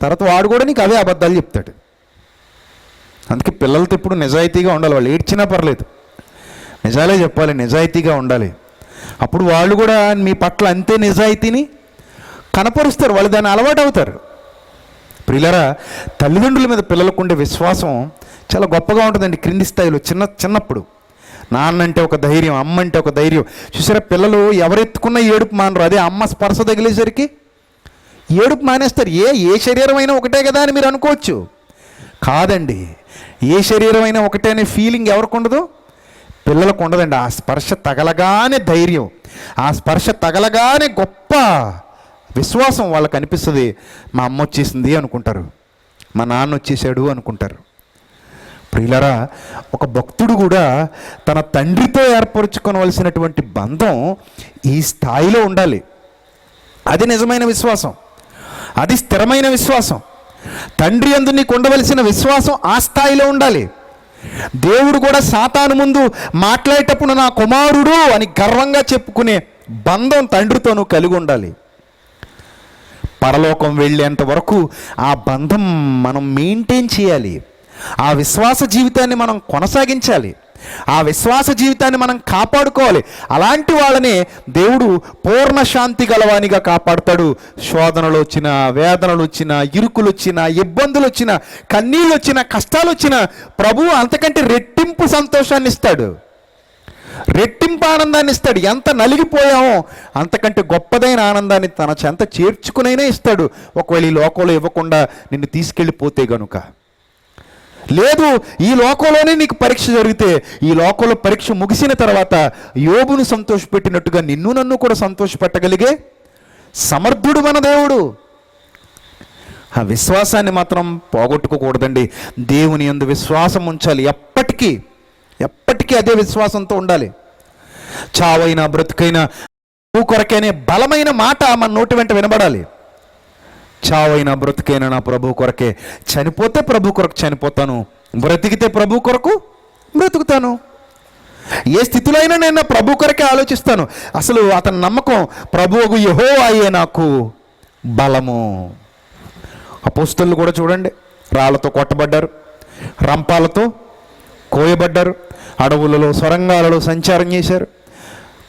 C: తర్వాత వాడు కూడా నీకు అవే అబద్ధాలు చెప్తాడు. అందుకే పిల్లలతో ఇప్పుడు నిజాయితీగా ఉండాలి. వాళ్ళు ఏడ్చినా పర్లేదు, నిజాలే చెప్పాలి, నిజాయితీగా ఉండాలి. అప్పుడు వాళ్ళు కూడా మీ పట్ల అంతే నిజాయితీని కనపరుస్తారు, వాళ్ళు దాన్ని అలవాటు అవుతారు. ప్రియులారా, తల్లిదండ్రుల మీద పిల్లలకు ఉండే విశ్వాసం చాలా గొప్పగా ఉంటుందండి. క్రింది స్థాయిలో చిన్నప్పుడు నాన్న అంటే ఒక ధైర్యం, అమ్మ అంటే ఒక ధైర్యం. చూసారా, పిల్లలు ఎవరెత్తుకున్న ఏడుపు మానరు. అదే అమ్మ స్పర్శ తగిలేసరికి ఏడుపు మానేస్తారు. ఏ శరీరం అయినా ఒకటే కదా అని మీరు అనుకోవచ్చు. కాదండి, ఏ శరీరం అయినా ఒకటే అనే ఫీలింగ్ ఎవరికి ఉండదు? పిల్లలకు ఉండదండి. ఆ స్పర్శ తగలగానే ధైర్యం, ఆ స్పర్శ తగలగానే గొప్ప విశ్వాసం వాళ్ళకి అనిపిస్తుంది. మా అమ్మ వచ్చేసింది అనుకుంటారు, మా నాన్న వచ్చేసాడు అనుకుంటారు. ప్రియులారా, ఒక భక్తుడు కూడా తన తండ్రితో ఏర్పరచుకోవలసినటువంటి బంధం ఈ స్థాయిలో ఉండాలి. అది నిజమైన విశ్వాసం, అది స్థిరమైన విశ్వాసం. తండ్రి యందు నీకు ఉండవలసిన విశ్వాసం ఆ స్థాయిలో ఉండాలి. దేవుడు కూడా సాతాను ముందు మాట్లాడేటప్పుడు నా కుమారుడు అని గర్వంగా చెప్పుకునే బంధం తండ్రితో నువ్వు కలిగి ఉండాలి. పరలోకం వెళ్ళేంత వరకు ఆ బంధం మనం మెయింటైన్ చేయాలి. ఆ విశ్వాస జీవితాన్ని మనం కొనసాగించాలి, ఆ విశ్వాస జీవితాన్ని మనం కాపాడుకోవాలి. అలాంటి వాళ్ళనే దేవుడు పూర్ణ శాంతి గలవానిగా కాపాడుతాడు. శోధనలు వచ్చినా, వేదనలు వచ్చినా, ఇరుకులు వచ్చినా, ఇబ్బందులు వచ్చినా, కన్నీళ్ళు వచ్చినా, కష్టాలు వచ్చినా ప్రభువు అంతకంటే రెట్టింపు సంతోషాన్ని ఇస్తాడు, రెట్టింపు ఆనందాన్ని ఇస్తాడు. ఎంత నలిగిపోయామో అంతకంటే గొప్పదైన ఆనందాన్ని తన చెంత చేర్చుకునైనా ఇస్తాడు. ఒకవేళ ఈ లోకంలో ఇవ్వకుండా నిన్ను తీసుకెళ్ళిపోతే గనుక. లేదు, ఈ లోకంలోనే నీకు పరీక్ష జరిగితే, ఈ లోకంలో పరీక్ష ముగిసిన తర్వాత యోబును సంతోషపెట్టినట్టుగా నిన్ను నన్ను కూడా సంతోషపెట్టగలిగే సమర్థుడు మన దేవుడు. ఆ విశ్వాసాన్ని మాత్రం పోగొట్టుకోకూడదండి. దేవుని యందు విశ్వాసం ఉంచాలి. ఎప్పటికీ అదే విశ్వాసంతో ఉండాలి. చావైనా బ్రతుకైనా ప్రభు కొరకైనా బలమైన మాట మన నోటి వెంట వినబడాలి. చావైనా బ్రతుకైనా నా ప్రభు కొరకే, చనిపోతే ప్రభు కొరకు చనిపోతాను, బ్రతికితే ప్రభు కొరకు బ్రతుకుతాను. ఏ స్థితిలో అయినా నేను నా ప్రభు కొరకే ఆలోచిస్తాను. అసలు అతని నమ్మకం ప్రభువు యెహోవాయే నాకు బలము. అపోస్తలులు కూడా చూడండి, రాళ్లతో కొట్టబడ్డారు, రంపాలతో కోయబడ్డారు, అడవులలో సొరంగాలలో సంచారం చేశారు,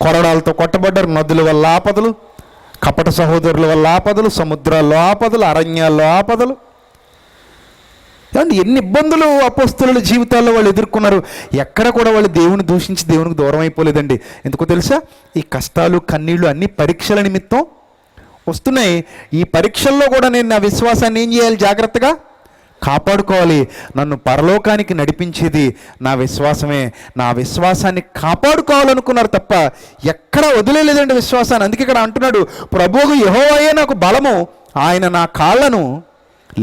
C: కొరడాలతో కొట్టబడ్డారు, నదుల వల్ల ఆపదలు, కపట సహోదరుల వల్ల ఆపదలు, సముద్రాల్లో ఆపదలు, అరణ్యాల్లో ఆపదలు. ఎన్ని ఇబ్బందులు అపోస్తలుల జీవితాల్లో వాళ్ళు ఎదుర్కొన్నారు. ఎక్కడ కూడా వాళ్ళు దేవుని దూషించి దేవునికి దూరం అయిపోలేదండి. ఎందుకో తెలుసా? ఈ కష్టాలు కన్నీళ్లు అన్ని పరీక్షల నిమిత్తం వస్తున్నాయి. ఈ పరీక్షల్లో కూడా నేను నా విశ్వాసాన్ని ఏం చేయాలి? జాగ్రత్తగా కాపాడుకోవాలి. నన్ను పరలోకానికి నడిపించేది నా విశ్వాసమే. నా విశ్వాసాన్ని కాపాడుకోవాలనుకున్నారు తప్ప ఎక్కడ వదిలేలేదండి విశ్వాసాన్ని. అందుకే ఇక్కడ అంటున్నాడు, ప్రభువు యెహోవాయే నాకు బలము, ఆయన నా కాళ్ళను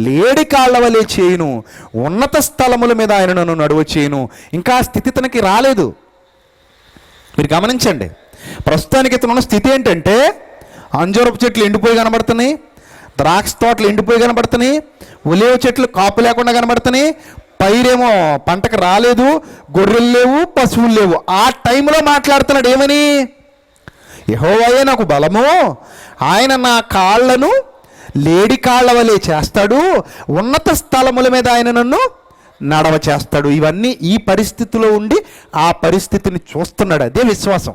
C: లేడి కాళ్ళ వలె చేయును, ఉన్నత స్థలముల మీద ఆయన నన్ను నడువ చేయును. ఇంకా ఆ స్థితి తనకి రాలేదు. మీరు గమనించండి, ప్రస్తుతానికి ఇతనున్న స్థితి ఏంటంటే, అంజూరపు చెట్లు ఎండిపోయి కనబడుతున్నాయి, ద్రాక్ష తోటలు ఎండిపోయి కనబడుతున్నాయి, ఉలేవ చెట్లు కాపు లేకుండా కనబడుతున్నాయి, పైరేమో పంటకు రాలేదు, గొర్రెలు లేవు, పశువులు లేవు. ఆ టైంలో మాట్లాడుతున్నాడు ఏమని? యెహోవాయే నాకు బలము, ఆయన నా కాళ్ళను లేడి కాళ్ళ వలె చేస్తాడు, ఉన్నత స్థలముల మీద ఆయన నన్ను నడవ చేస్తాడు. ఇవన్నీ ఈ పరిస్థితిలో ఉండి ఆ పరిస్థితిని చూస్తున్నాడు. అదే విశ్వాసం.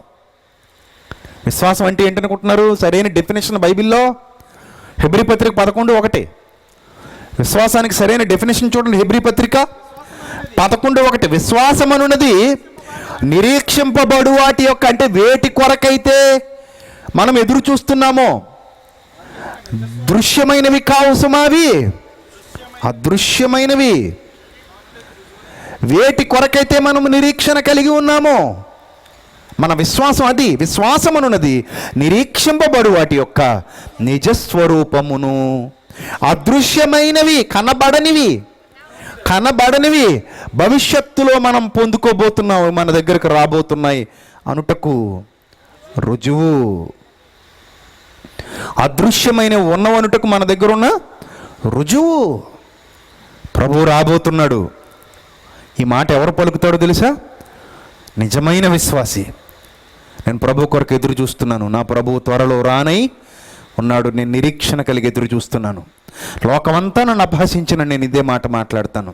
C: విశ్వాసం అంటే ఏంటనుకుంటున్నారు? సరైన డెఫినేషన్ బైబిల్లో హెబ్రీ పత్రిక 11:1. విశ్వాసానికి సరైన డెఫినేషన్ చూడండి. హెబ్రీ పత్రిక 11:1. విశ్వాసం అనున్నది నిరీక్షింపబడు వాటి యొక్క, అంటే వేటి కొరకైతే మనం ఎదురు చూస్తున్నామో, దృశ్యమైనవి కావు సుమావి, అదృశ్యమైనవి. వేటి కొరకైతే మనం నిరీక్షణ కలిగి ఉన్నామో మన విశ్వాసం అది. విశ్వాసం అనున్నది నిరీక్షింపబడు వాటి యొక్క నిజస్వరూపమును అదృశ్యమైనవి, కనబడనివి భవిష్యత్తులో మనం పొందుకోబోతున్నాం, మన దగ్గరకు రాబోతున్నాయి అనుటకు రుజువు. అదృశ్యమైన ఉన్నవనుటకు మన దగ్గర ఉన్న రుజువు. ప్రభువు రాబోతున్నాడు. ఈ మాట ఎవరు పలుకుతాడో తెలుసా? నిజమైన విశ్వాసి. నేను ప్రభు కొరకు ఎదురు చూస్తున్నాను, నా ప్రభువు త్వరలో రానై ఉన్నాడు, నేను నిరీక్షణ కలిగి ఎదురు చూస్తున్నాను. లోకమంతా నన్ను అభాసించిన నేను ఇదే మాట మాట్లాడతాను.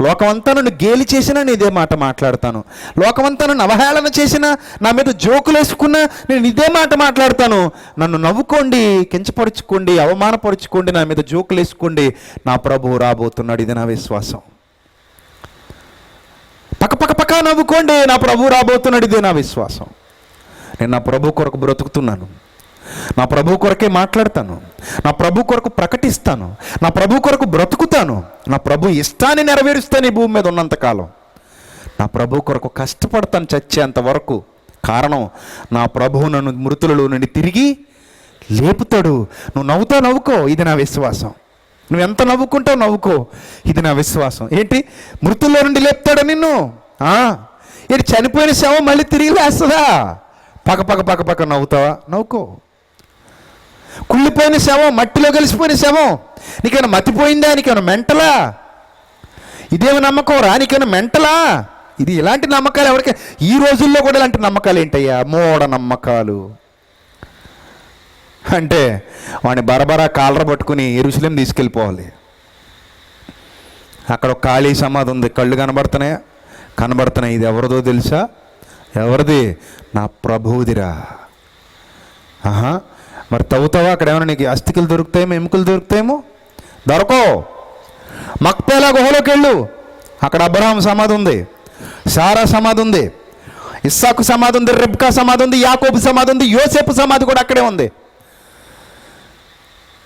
C: లోకమంతా నన్ను గేలి చేసినా నేను ఇదే మాట మాట్లాడతాను. లోకమంతా నన్ను అవహేళన చేసినా, నా మీద జోకులు వేసుకున్నా నేను ఇదే మాట మాట్లాడతాను. నన్ను నవ్వుకోండి, కించపరుచుకోండి, అవమానపరుచుకోండి, నా మీద జోకులు వేసుకోండి, నా ప్రభువు రాబోతున్నాడు. ఇది నా విశ్వాసం. పక్క నవ్వుకోండి, నా ప్రభువు రాబోతున్నాడు. ఇదే నా విశ్వాసం. నేను నా ప్రభు కొరకు బ్రతుకుతున్నాను, నా ప్రభు కొరకే మాట్లాడతాను, నా ప్రభు కొరకు ప్రకటిస్తాను, నా ప్రభు కొరకు బ్రతుకుతాను, నా ప్రభు ఇష్టాన్ని నెరవేరుస్తాను ఈ భూమి మీద ఉన్నంతకాలం. నా ప్రభు కొరకు కష్టపడతాను చచ్చేంత వరకు. కారణం, నా ప్రభువు నన్ను మృతులలో నుండి తిరిగి లేపుతాడు. నువ్వు నవ్వుకో, ఇది నా విశ్వాసం. నువ్వు ఎంత నవ్వుకుంటావు నవ్వుకో, ఇది నా విశ్వాసం. ఏంటి, మృతుల్లో నుండి లేపుతాడా నిన్ను? ఏంటి, చనిపోయిన శవం మళ్ళీ తిరిగి లేస్తుందా? పక్క నవ్వుతావా? నవ్వుకో. కుళ్ళిపోయిన శవం, మట్టిలో కలిసిపోయిన శవం, నీకైనా మతిపోయిందా? నీకైనా మెంటలా? ఇదేమి నమ్మకం రా? నీకైనా మెంటలా? ఇది ఇలాంటి నమ్మకాలు ఎవరికి ఈ రోజుల్లో కూడా ఇలాంటి నమ్మకాలు ఏంటయ్యా? మూఢ నమ్మకాలు. అంటే వాడిని బరబరా కాలర పట్టుకుని యెరూషలేం తీసుకెళ్ళిపోవాలి. అక్కడ ఒక ఖాళీ సమాధి ఉంది, కళ్ళు కనబడుతున్నాయి. ఇది ఎవరిదో తెలుసా? ఎవరిది? నా ప్రభువుదిరా. మరి తవ్వుతావా? అక్కడ ఏమైనా నీకు అస్థికలు దొరుకుతాయేమో, ఎముకలు దొరుకుతాయేమో? దొరకో. మక్పేలా గుహలోకి వెళ్ళు, అక్కడ అబ్రహాం సమాధి ఉంది, సారా సమాధి ఉంది, ఇస్సాకు సమాధి ఉంది, రిబ్కా సమాధి ఉంది, యాకోబు సమాధి ఉంది, యోసేపు సమాధి కూడా అక్కడే ఉంది.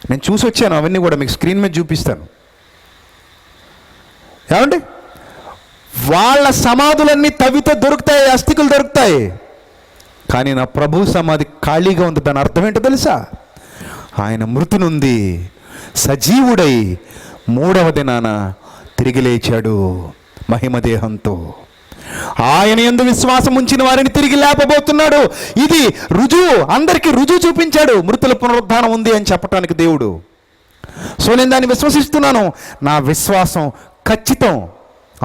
C: నేను చూసి వచ్చాను, అవన్నీ కూడా మీకు స్క్రీన్ మీద చూపిస్తాను. ఏమండి, వాళ్ళ సమాధులన్నీ తవ్వితే దొరుకుతాయి, అస్థికలు దొరుకుతాయి. కానీ నా ప్రభు సమాధి ఖాళీగా ఉంది. దాని అర్థం ఏంటో తెలుసా? ఆయన మృతి నుండి సజీవుడై 3వ దినాన తిరిగి లేచాడు మహిమదేహంతో. ఆయన యందు విశ్వాసం ఉంచిన వారిని తిరిగి లేపబోతున్నాడు. ఇది రుజువు, అందరికీ రుజువు చూపించాడు. మృతుల పునరుద్ధానం ఉంది అని చెప్పడానికి దేవుడు. సో నేను దాన్ని విశ్వసిస్తున్నాను. నా విశ్వాసం ఖచ్చితం,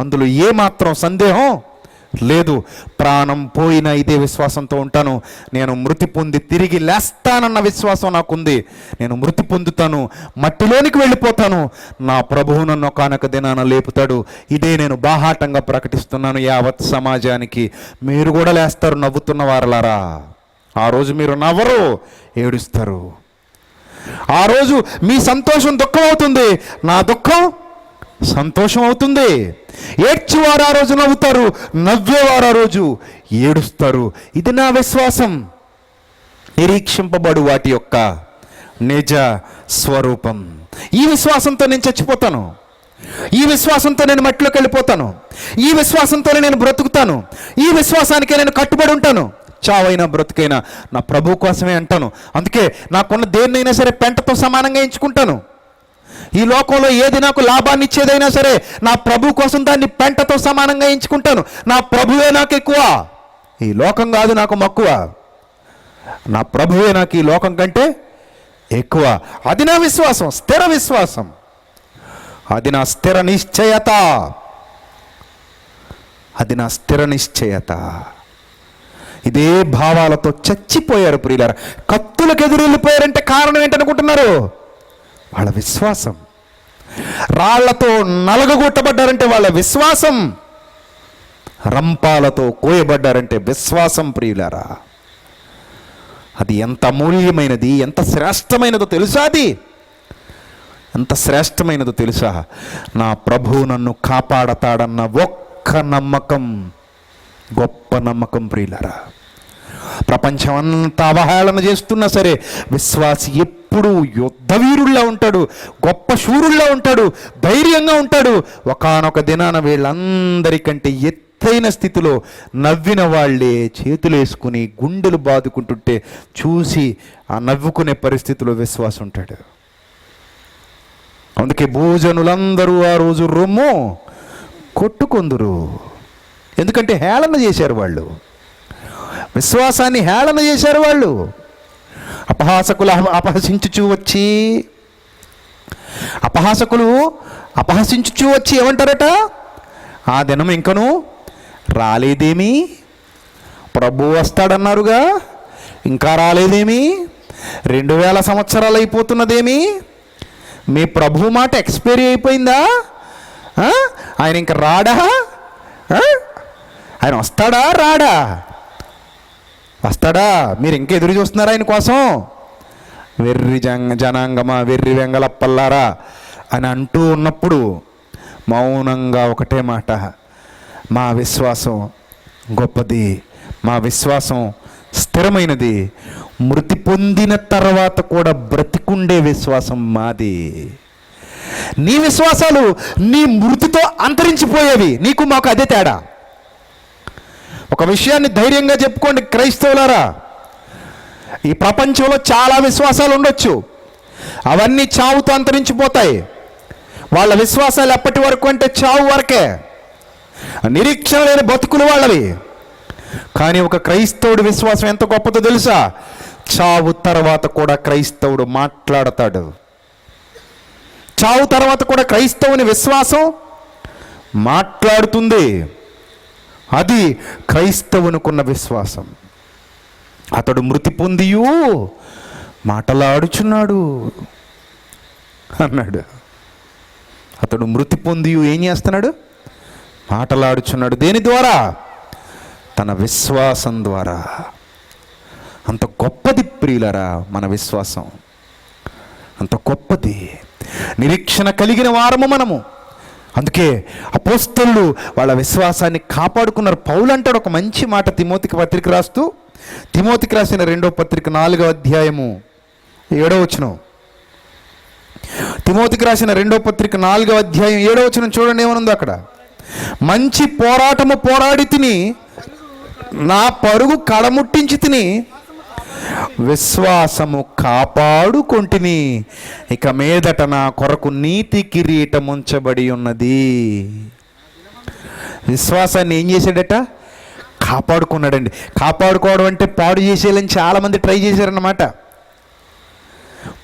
C: అందులో ఏమాత్రం సందేహం లేదు. ప్రాణం పోయినా ఇదే విశ్వాసంతో ఉంటాను. నేను మృతి పొంది తిరిగి లేస్తానన్న విశ్వాసం నాకుంది. నేను మృతి పొందుతాను, మట్టిలోనికి వెళ్ళిపోతాను, నా ప్రభువు నన్ను ఒకానొక దినాన లేపుతాడు. ఇదే నేను బాహాటంగా ప్రకటిస్తున్నాను యావత్ సమాజానికి. మీరు కూడా లేస్తారు నవ్వుతున్న వారలారా. ఆ రోజు మీరు నవ్వరు, ఏడుస్తారు. ఆ రోజు మీ సంతోషం దుఃఖం అవుతుంది, నా దుఃఖం సంతోషం అవుతుంది. ఏడ్చేవారు ఆ రోజు నవ్వుతారు, నవ్వేవారు ఆ రోజు ఏడుస్తారు. ఇది నా విశ్వాసం. నిరీక్షింపబడు వాటి యొక్క నిజ స్వరూపం. ఈ విశ్వాసంతో నేను చచ్చిపోతాను, ఈ విశ్వాసంతో నేను మట్టిలోకి వెళ్ళిపోతాను, ఈ విశ్వాసంతోనే నేను బ్రతుకుతాను, ఈ విశ్వాసానికే నేను కట్టుబడి ఉంటాను. చావైనా బ్రతుకైనా నా ప్రభు కోసమే అంటాను. అందుకే నాకున్న దేన్నైనా సరే పెంటతో సమానంగా ఎంచుకుంటాను. ఈ లోకంలో ఏది నాకు లాభాన్ని ఇచ్చేదైనా సరే నా ప్రభు కోసం దాన్ని పెంటతో సమానంగా ఎంచుకుంటాను. నా ప్రభువే నాకు ఎక్కువ, ఈ లోకం కాదు నాకు మక్కువ. నా ప్రభువే నాకు ఈ లోకం కంటే ఎక్కువ. అది నా విశ్వాసం, స్థిర విశ్వాసం. అది నా స్థిర నిశ్చయత. అది నా స్థిర నిశ్చయత. ఇదే భావాలతో చచ్చిపోయారు ప్రియులారా. కత్తులకు ఎదురెళ్ళిపోయారంటే కారణం ఏంటనుకుంటున్నారు? వాళ్ళ విశ్వాసం. రాళ్లతో నలగగొట్టబడ్డారంటే వాళ్ళ విశ్వాసం. రంపాలతో కోయబడ్డారంటే విశ్వాసం ప్రియులారా. అది ఎంత అమూల్యమైనది, ఎంత శ్రేష్టమైనదో తెలుసా? అది ఎంత శ్రేష్టమైనదో తెలుసా? నా ప్రభువు నన్ను కాపాడతాడన్న ఒక్క నమ్మకం, గొప్ప నమ్మకం ప్రియులారా. ప్రపంచం అంతా అవహేళన చేస్తున్నా సరే విశ్వాసి ఎప్పుడు యుద్ధవీరుల్లా ఉంటాడు, గొప్ప శూరుల్లా ఉంటాడు, ధైర్యంగా ఉంటాడు. ఒకానొక దినాన వీళ్ళందరికంటే ఎత్తైన స్థితిలో నవ్విన వాళ్ళే చేతులు వేసుకుని గుండెలు బాదుకుంటుంటే చూసి ఆ నవ్వుకునే పరిస్థితిలో విశ్వాసం ఉంటాడు. అందుకే భూజనులందరూ ఆ రోజు రొమ్ము కొట్టుకొందురు. ఎందుకంటే హేళన చేశారు వాళ్ళు, విశ్వాసాన్ని హేళన చేశారు వాళ్ళు. అపహాసకులు అపహసించుచూ వచ్చి ఏమంటారట, ఆ దినం ఇంకను రాలేదేమి, ప్రభు వస్తాడన్నారుగా, ఇంకా రాలేదేమి, 2000 సంవత్సరాలు అయిపోతున్నదేమి, మీ ప్రభు మాట ఎక్స్పైరీ అయిపోయిందా, ఆయన ఇంకా రాడా, ఆయన వస్తాడా రాడా, వస్తాడా, మీరు ఇంకా ఎదురు చూస్తున్నారా ఆయన కోసం, వెర్రి జనాంగమా వెర్రి వెంగళప్పల్లారా అని అంటూ ఉన్నప్పుడు మౌనంగా ఒకటే మాట, మా విశ్వాసం గొప్పది, మా విశ్వాసం స్థిరమైనది, మృతి పొందిన తర్వాత కూడా బ్రతికుండే విశ్వాసం మాది. నీ విశ్వాసాలు నీ మృతితో అంతరించిపోయేవి, నీకు మాకు అదే తేడా. ఒక విషయాన్ని ధైర్యంగా చెప్పుకోండి క్రైస్తవులారా, ఈ ప్రపంచంలో చాలా విశ్వాసాలు ఉండొచ్చు, అవన్నీ చావుతో అంతరించిపోతాయి. వాళ్ళ విశ్వాసాలు ఎప్పటి వరకు అంటే చావు వరకే, నిరీక్షణ లేని బతుకులు వాళ్ళవి. కానీ ఒక క్రైస్తవుడి విశ్వాసం ఎంత గొప్పదో తెలుసా, చావు తర్వాత కూడా క్రైస్తవుడు మాట్లాడతాడు. చావు తర్వాత కూడా క్రైస్తవుని విశ్వాసం మాట్లాడుతుంది. అది క్రైస్తవునికున్న విశ్వాసం. అతడు మృతి పొందియు మాటలాడుచున్నాడు అన్నాడు. అతడు మృతి పొందియు ఏం చేస్తున్నాడు, మాటలాడుచున్నాడు. దేని ద్వారా, తన విశ్వాసం ద్వారా. అంత గొప్పది ప్రియులరా మన విశ్వాసం, అంత గొప్పది. నిరీక్షణ కలిగిన వారము మనము. అందుకే అపోస్తలులు వాళ్ళ విశ్వాసాన్ని కాపాడుకున్నారు. పౌలు అంటాడు ఒక మంచి మాట తిమోతికి పత్రిక రాస్తూ, తిమోతికి రాసిన 2వ పత్రిక 4వ అధ్యాయము 7వ వచనం. తిమోతికి రాసిన 2వ పత్రిక 4వ అధ్యాయం 7వ వచనం చూడండి ఏమనుందో అక్కడ. మంచి పోరాటము పోరాడి తిని, నా పరుగు కడముట్టించి తిని, విశ్వాసము కాపాడుకొంటిని, ఇక మీదట నా కొరకు నీతి కిరీటం ఉంచబడి ఉన్నది. విశ్వాసాన్ని ఏం చేశాడట, కాపాడుకున్నాడండి. కాపాడుకోవడం అంటే పాడు చేసేయాలని చాలామంది ట్రై చేశారన్నమాట.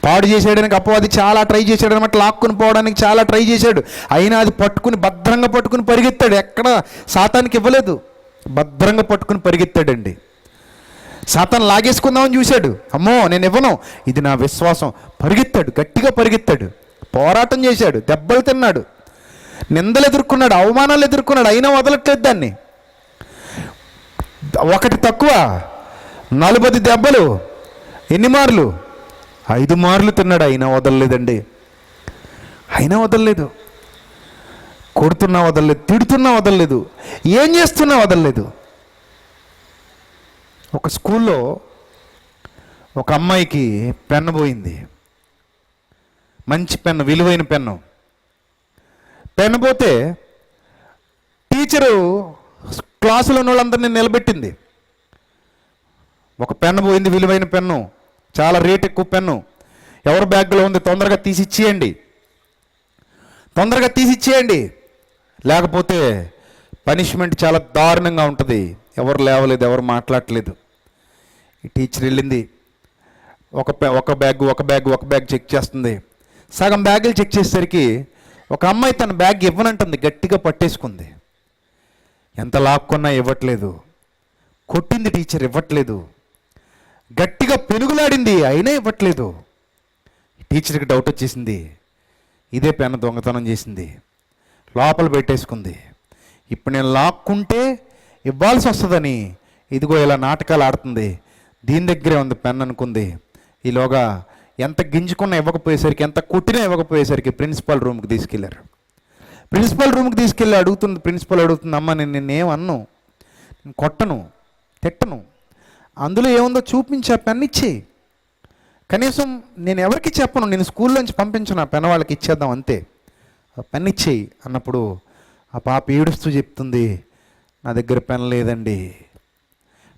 C: పాడు చేసేయడానికి అపవాది చాలా ట్రై చేశాడు అనమాట, లాక్కుని పోవడానికి చాలా ట్రై చేశాడు. అయినా అది పట్టుకుని భద్రంగా పట్టుకుని పరిగెత్తాడు, ఎక్కడ సాతానికి ఇవ్వలేదు, భద్రంగా పట్టుకుని పరిగెత్తాడండి. సాతాను లాగేసుకుందామని చూశాడు, అమ్మో నేను ఇవ్వను, ఇది నా విశ్వాసం. పరిగెత్తాడు, గట్టిగా పరిగెత్తాడు, పోరాటం చేశాడు, దెబ్బలు తిన్నాడు, నిందలు ఎదుర్కొన్నాడు, అవమానాలు ఎదుర్కొన్నాడు, అయినా వదలట్లేదు దాన్ని. ఒకటి తక్కువ 40 దెబ్బలు, ఎన్ని మార్లు, 5 మార్లు తిన్నాడు, అయినా వదలలేదండి. అయినా వదలలేదు. కొడుతున్నా వదలలేదు, తిడుతున్నా వదలలేదు, ఏం చేస్తున్నా వదలలేదు. ఒక స్కూల్లో ఒక అమ్మాయికి పెన్ను పోయింది, మంచి పెన్ను, విలువైన పెన్ను. పెన్ను పోతే టీచరు క్లాసులో ఉన్న వాళ్ళందరినీ నిలబెట్టింది. ఒక పెన్ను పోయింది, విలువైన పెన్ను, చాలా రేట్ ఎక్కువ పెన్ను, ఎవరి బ్యాగ్లో ఉంది, తొందరగా తీసి ఇచ్చేయండి, తొందరగా తీసి ఇచ్చేయండి, లేకపోతే పనిష్మెంట్ చాలా దారుణంగా ఉంటుంది. ఎవరు లేవలేదు, ఎవరు మాట్లాడలేదు. ఈ టీచర్ వెళ్ళింది, ఒక బ్యాగ్ చెక్ చేస్తుంది. సగం బ్యాగులు చెక్ చేసేసరికి ఒక అమ్మాయి తన బ్యాగ్ ఇవ్వనంటుంది, గట్టిగా పట్టేసుకుంది. ఎంత లాక్కున్నా ఇవ్వట్లేదు, కొట్టింది టీచర్, ఇవ్వట్లేదు, గట్టిగా పెనుగులాడింది, అయినా ఇవ్వట్లేదు. టీచర్కి డౌట్ వచ్చేసింది, ఇదే పెన్ను దొంగతనం చేసింది, లోపల పెట్టేసుకుంది. ఇప్పుడు నేను లాక్కుంటే ఇవ్వాల్సి వస్తుందని ఇదిగో ఇలా నాటకాలు ఆడుతుంది, దీని దగ్గరే ఉంది పెన్ అనుకుంది. ఈలోగా ఎంత గింజుకున్నా ఇవ్వకపోయేసరికి, ఎంత కొట్టినా ఇవ్వకపోయేసరికి ప్రిన్సిపల్ రూమ్కి తీసుకెళ్లారు. ప్రిన్సిపల్ రూమ్కి తీసుకెళ్ళి ప్రిన్సిపల్ అడుగుతుంది, అమ్మ నేను నిన్నేమన్ను, నేను కొట్టను, తిట్టను, అందులో ఏముందో చూపించి ఆ పెన్ ఇచ్చేయి, కనీసం నేను ఎవరికి చెప్పను, నేను స్కూల్లోంచి పంపించను, ఆ పెన్ వాళ్ళకి ఇచ్చేద్దాం అంతే, ఆ పెన్ ఇచ్చేయి అన్నప్పుడు ఆ పాప ఏడుస్తూ చెప్తుంది, నా దగ్గర పెన్ లేదండి.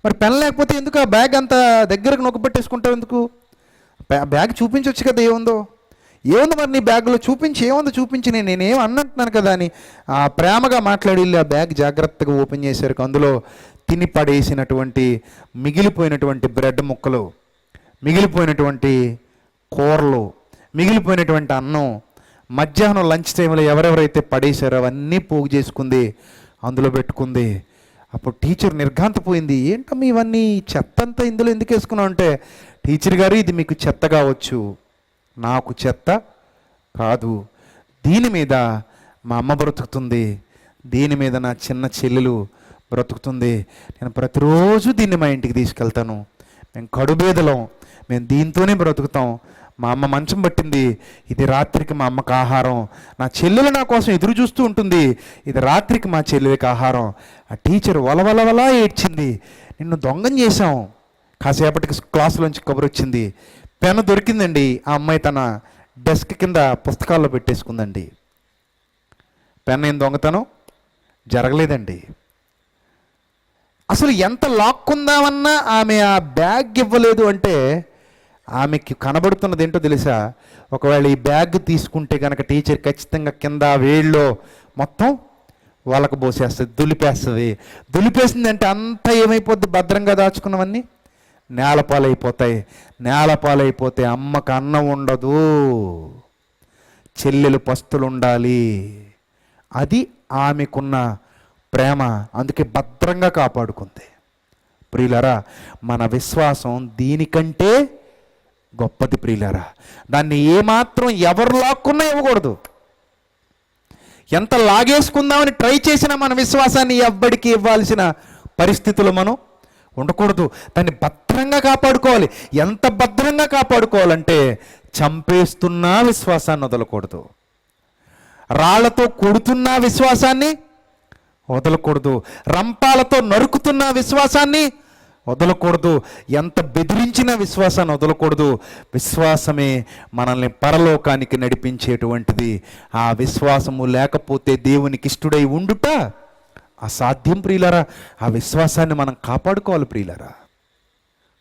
C: మరి పెన్ లేకపోతే ఎందుకు ఆ బ్యాగ్ అంత దగ్గరకు నొక్కబెట్టేసుకుంటావు, ఎందుకు బ్యాగ్ చూపించవచ్చు కదా ఏముందో. ఏముంది మరి నీ బ్యాగ్లో చూపించి, ఏముంది చూపించి, నేనేం అన్నంటున్నాను కదా అని ప్రేమగా మాట్లాడి ఆ బ్యాగ్ జాగ్రత్తగా ఓపెన్ చేశారు. అందులో తిని పడేసినటువంటి మిగిలిపోయినటువంటి బ్రెడ్ ముక్కలు, మిగిలిపోయినటువంటి కూరలు, మిగిలిపోయినటువంటి అన్నం, మధ్యాహ్నం లంచ్ టైంలో ఎవరెవరైతే పడేశారో అవన్నీ పోగు చేసుకుంది, అందులో పెట్టుకుంది. అప్పుడు టీచర్ నిర్ఘాంతపోయింది. ఏంటమ్మా ఇవన్నీ, చెత్త అంతా ఇందులో ఎందుకు వేసుకున్నావు అంటే, టీచర్ గారు ఇది మీకు చెత్త కావచ్చు, నాకు చెత్త కాదు. దీని మీద మా అమ్మ బ్రతుకుతుంది, దీని మీద నా చిన్న చెల్లెలు బ్రతుకుతుంది. నేను ప్రతిరోజు దీన్ని మా ఇంటికి తీసుకెళ్తాను. మేము కడుబేదలం, మేము దీంతోనే బ్రతుకుతాం. మా అమ్మ మంచం పట్టింది, ఇది రాత్రికి మా అమ్మకు ఆహారం. నా చెల్లెలు నా కోసం ఎదురు చూస్తూ ఉంటుంది, ఇది రాత్రికి మా చెల్లెలకి ఆహారం. ఆ టీచర్ వలవలవలా ఏడ్చింది. నిన్ను దొంగం చేశాం. కాసేపటికి క్లాసులోంచి కబురు వచ్చింది, పెన్ దొరికిందండి. ఆ అమ్మాయి తన డెస్క్ కింద పుస్తకాల్లో పెట్టేసుకుందండి. పెన్ ఏం దొంగతనం జరగలేదండి. అసలు ఎంత లాక్కుందామన్నా ఆమె ఆ బ్యాగ్ ఇవ్వలేదు అంటే ఆమెకి కనబడుతున్నది ఏంటో తెలుసా? ఒకవేళ ఈ బ్యాగ్ తీసుకుంటే కనుక టీచర్ ఖచ్చితంగా కింద వేళ్ళలో మొత్తం వాళ్ళకు పోసేస్తుంది, దులిపేస్తుంది. దులిపేసిందంటే అంతా ఏమైపోద్ది? భద్రంగా దాచుకున్నవన్నీ నేలపాలైపోతాయి. నేలపాలైపోతే అమ్మకు అన్నం ఉండదు, చెల్లెలు పస్తులు ఉండాలి. అది ఆమెకున్న ప్రేమ. అందుకే భద్రంగా కాపాడుకుంది. ప్రియులారా, మన విశ్వాసం దీనికంటే గొప్పది ప్రియులారా. దాన్ని ఏమాత్రం ఎవరు లాక్కున్నా ఇవ్వకూడదు. ఎంత లాగేసుకుందామని ట్రై చేసినా మన విశ్వాసాన్ని ఎవ్వడికి ఇవ్వాల్సిన పరిస్థితులు మనం ఉండకూడదు. దాన్ని భద్రంగా కాపాడుకోవాలి. ఎంత భద్రంగా కాపాడుకోవాలంటే చంపేస్తున్నా విశ్వాసాన్ని వదలకూడదు, రాళ్లతో కొడుతున్న విశ్వాసాన్ని వదలకూడదు, రంపాలతో నరుకుతున్న విశ్వాసాన్ని వదలకూడదు, ఎంత బెదిరించిన విశ్వాసాన్ని వదలకూడదు. విశ్వాసమే మనల్ని పరలోకానికి నడిపించేటువంటిది. ఆ విశ్వాసము లేకపోతే దేవునికి ఇష్టుడై ఉండుట అసాధ్యం ప్రియులారా. ఆ విశ్వాసాన్ని మనం కాపాడుకోవాలి ప్రియులారా.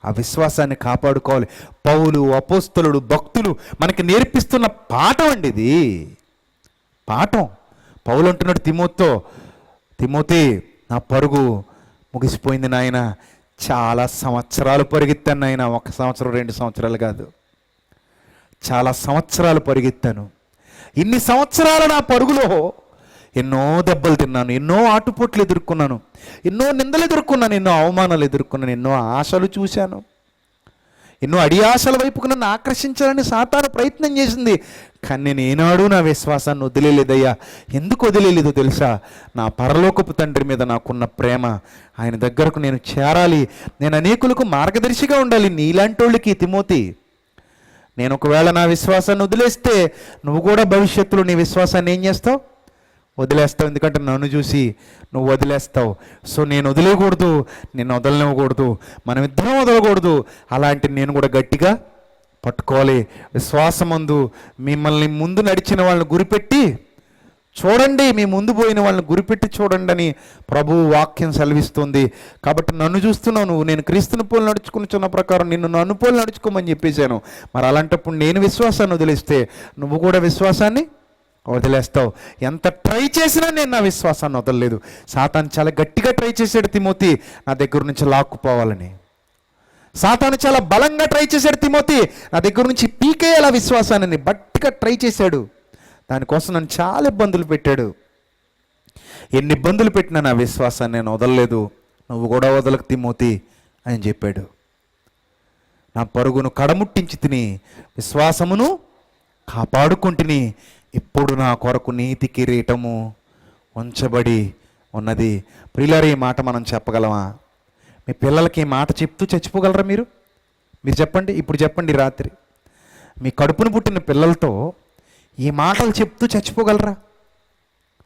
C: ఆ విశ్వాసాన్ని కాపాడుకోవాలి. పౌలు, అపోస్తలుడు, భక్తులు మనకి నేర్పిస్తున్న పాఠం అండి ఇది. పాఠం. పౌలు అంటున్నాడు తిమోతితో, తిమోతి నా పరుగు ముగిసిపోయింది నాయన, చాలా సంవత్సరాలు పరిగెత్తాను నాయన, 1 సంవత్సరం 2 సంవత్సరాలు కాదు, చాలా సంవత్సరాలు పరిగెత్తాను. ఇన్ని సంవత్సరాలు నా పరుగులో ఎన్నో దెబ్బలు తిన్నాను, ఎన్నో ఆటుపోట్లు ఎదుర్కొన్నాను, ఎన్నో నిందలు ఎదుర్కొన్నాను, ఎన్నో అవమానాలు ఎదుర్కొన్నాను, ఎన్నో ఆశలు చూశాను, ఎన్నో అడియాశల వైపుకు నన్ను ఆకర్షించాలని సాతాను ప్రయత్నం చేసింది. కానీ నేను ఏనాడు నా విశ్వాసాన్ని వదిలేలేదయ్యా. ఎందుకు వదిలేలేదో తెలుసా? నా పరలోకపు తండ్రి మీద నాకున్న ప్రేమ. ఆయన దగ్గరకు నేను చేరాలి, నేను అనేకులకు మార్గదర్శిగా ఉండాలి. నీలాంటి వాళ్ళకి తిమోతి, నేను ఒకవేళ నా విశ్వాసాన్ని వదిలేస్తే నువ్వు కూడా భవిష్యత్తులో నీ విశ్వాసాన్ని ఏం చేస్తావు? వదిలేస్తావు. ఎందుకంటే నన్ను చూసి నువ్వు వదిలేస్తావు. సో నేను వదిలేయకూడదు, నిన్ను వదలనివ్వకూడదు, మనమిద్దరం వదలకూడదు. అలాంటి నేను కూడా గట్టిగా పట్టుకోవాలి. విశ్వాసమందు మిమ్మల్ని ముందు నడిచిన వాళ్ళని గురిపెట్టి చూడండి, మీ ముందు పోయిన వాళ్ళని గురిపెట్టి చూడండి అని ప్రభువు వాక్యం సెలవిస్తుంది. కాబట్టి నన్ను చూస్తున్నావు నువ్వు, నేను క్రీస్తుని పోలు నడుచుకున్న ప్రకారం నిన్ను నన్ను పోలు నడుచుకోమని చెప్పేశాను. మరి అలాంటప్పుడు నేను విశ్వాసాన్ని వదిలేస్తే నువ్వు కూడా విశ్వాసాన్ని వదిలేస్తావు. ఎంత ట్రై చేసినా నేను నా విశ్వాసాన్ని వదలలేదు. సాతాను చాలా గట్టిగా ట్రై చేశాడు తిమోతి నా దగ్గర నుంచి లాక్కుపోవాలని. సాతాను చాలా బలంగా ట్రై చేశాడు తిమోతి నా దగ్గర నుంచి పీకేయాల విశ్వాసాన్ని గట్టిగా ట్రై చేశాడు. దానికోసం నన్ను చాలా ఇబ్బందులు పెట్టాడు. ఎన్ని ఇబ్బందులు పెట్టినా నా విశ్వాసాన్ని నేను వదలలేదు. నువ్వు కూడా వదలకు తిమోతి అని చెప్పాడు. నా పరుగును కడముట్టించి తిని విశ్వాసమును కాపాడుకుంటుని, ఇప్పుడు నా కొరకు నీతి కిరీటము ఉంచబడి ఉన్నది. ప్రియులారా, ఈ మాట మనం చెప్పగలమా? మీ పిల్లలకి ఈ మాట చెప్తూ చచ్చిపోగలరా? మీరు చెప్పండి. ఇప్పుడు చెప్పండి, రాత్రి మీ కడుపును పుట్టిన పిల్లలతో ఈ మాటలు చెప్తూ చచ్చిపోగలరా?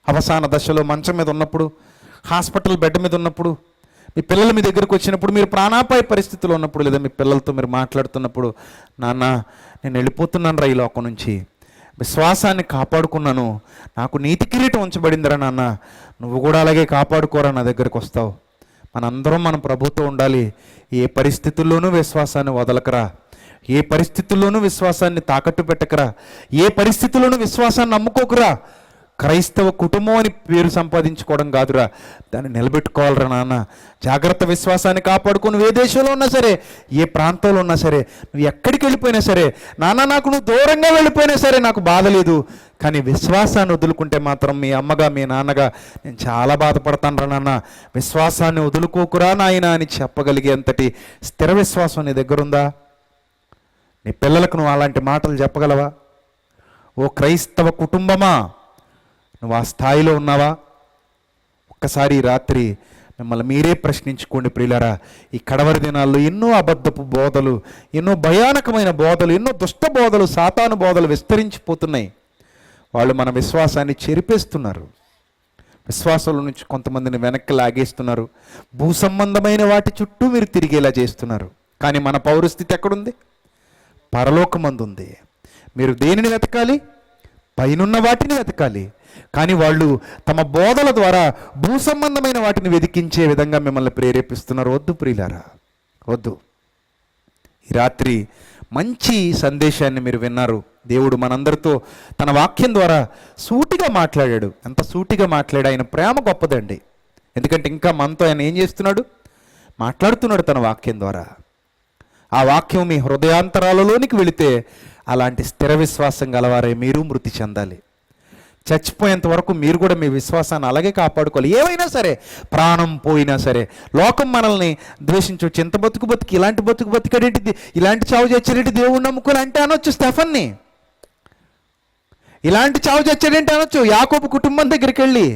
C: అవసాన దశలో మంచం మీద ఉన్నప్పుడు, హాస్పిటల్ బెడ్ మీద ఉన్నప్పుడు, మీ పిల్లలు మీ దగ్గరకు వచ్చినప్పుడు, మీరు ప్రాణాపాయ పరిస్థితిలో ఉన్నప్పుడు, లేదా మీ పిల్లలతో మీరు మాట్లాడుతున్నప్పుడు, నాన్న నేను వెళ్ళిపోతున్నాను రా ఈ లోకం నుంచి, విశ్వాసాన్ని కాపాడుకున్నాను, నాకు నీతి కిరీటం ఉంచబడిందిరా నాన్న, నువ్వు కూడా అలాగే కాపాడుకోరా, నా దగ్గరకు వస్తావు. మనందరం మన ప్రభుతో ఉండాలి. ఏ పరిస్థితుల్లోనూ విశ్వాసాన్ని వదలకరా. ఏ పరిస్థితుల్లోనూ విశ్వాసాన్ని తాకట్టు పెట్టకరా, ఏ పరిస్థితుల్లోనూ విశ్వాసాన్ని నమ్ముకోకురా. క్రైస్తవ కుటుంబం అని పేరు సంపాదించుకోవడం కాదురా, దాన్ని నిలబెట్టుకోవాలరా నాన్న. జాగ్రత్త, విశ్వాసాన్ని కాపాడుకో. నువ్వు ఏ దేశంలో ఉన్నా సరే, ఏ ప్రాంతంలో ఉన్నా సరే, నువ్వు ఎక్కడికి వెళ్ళిపోయినా సరే, నాన్న నాకు నువ్వు దూరంగా వెళ్ళిపోయినా సరే నాకు బాధ లేదు, కానీ విశ్వాసాన్ని వదులుకుంటే మాత్రం మీ అమ్మగా మీ నాన్నగా నేను చాలా బాధపడతాను రా నాన్న. విశ్వాసాన్ని వదులుకోకురా నాయన అని చెప్పగలిగేంతటి స్థిర విశ్వాసం నీ దగ్గర ఉందా? నీ పిల్లలకు నువ్వు అలాంటి మాటలు చెప్పగలవా? ఓ క్రైస్తవ కుటుంబమా, నువ్వు ఆ స్థాయిలో ఉన్నావా? ఒక్కసారి ఈ రాత్రి మిమ్మల్ని మీరే ప్రశ్నించుకోండి ప్రియులారా. ఈ కడవరి దినాల్లో ఎన్నో అబద్ధపు బోధలు, ఎన్నో భయానకమైన బోధలు, ఎన్నో దుష్ట బోధలు, సాతాను బోధలు విస్తరించిపోతున్నాయి. వాళ్ళు మన విశ్వాసాన్ని చెరిపేస్తున్నారు. విశ్వాసంలో నుంచి కొంతమందిని వెనక్కి లాగేస్తున్నారు. భూ సంబంధమైన వాటి చుట్టూ మీరు తిరిగేలా చేస్తున్నారు. కానీ మన పౌరస్థితి ఎక్కడుంది? పరలోకమందు ఉంది. మీరు దేనిని వెతకాలి? పైనున్న వాటిని వెతకాలి. కానీ వాళ్ళు తమ బోధల ద్వారా భూ సంబంధమైన వాటిని వెతికించే విధంగా మిమ్మల్ని ప్రేరేపిస్తున్నారు. వద్దు ప్రియులారా, వద్దు. ఈ రాత్రి మంచి సందేశాన్ని మీరు విన్నారు. దేవుడు మనందరితో తన వాక్యం ద్వారా సూటిగా మాట్లాడాడు. ఎంత సూటిగా మాట్లాడు! ఆయన ప్రేమ గొప్పదండి. ఎందుకంటే ఇంకా మనతో ఆయన ఏం చేస్తున్నాడు? మాట్లాడుతున్నాడు తన వాక్యం ద్వారా. ఆ వాక్యం మీ హృదయాంతరాలలోనికి వెళితే అలాంటి స్థిర విశ్వాసం గలవారే మీరు మృతి చెందాలి. చచ్చిపోయేంత వరకు మీరు కూడా మీ విశ్వాసాన్ని అలాగే కాపాడుకోవాలి. ఏమైనా సరే, ప్రాణం పోయినా సరే. లోకం మనల్ని ద్వేషించవచ్చు. ఎంత బతుకు బతికి, ఇలాంటి బతుకు బతికడేంటిది, ఇలాంటి చావు చచ్చేటి దేవుడు నమ్ముకోవాలి అంటే అనొచ్చు స్టెఫన్ని. ఇలాంటి చావు చచ్చాడేంటి అనొచ్చు. యాకోబు కుటుంబం దగ్గరికి వెళ్ళి,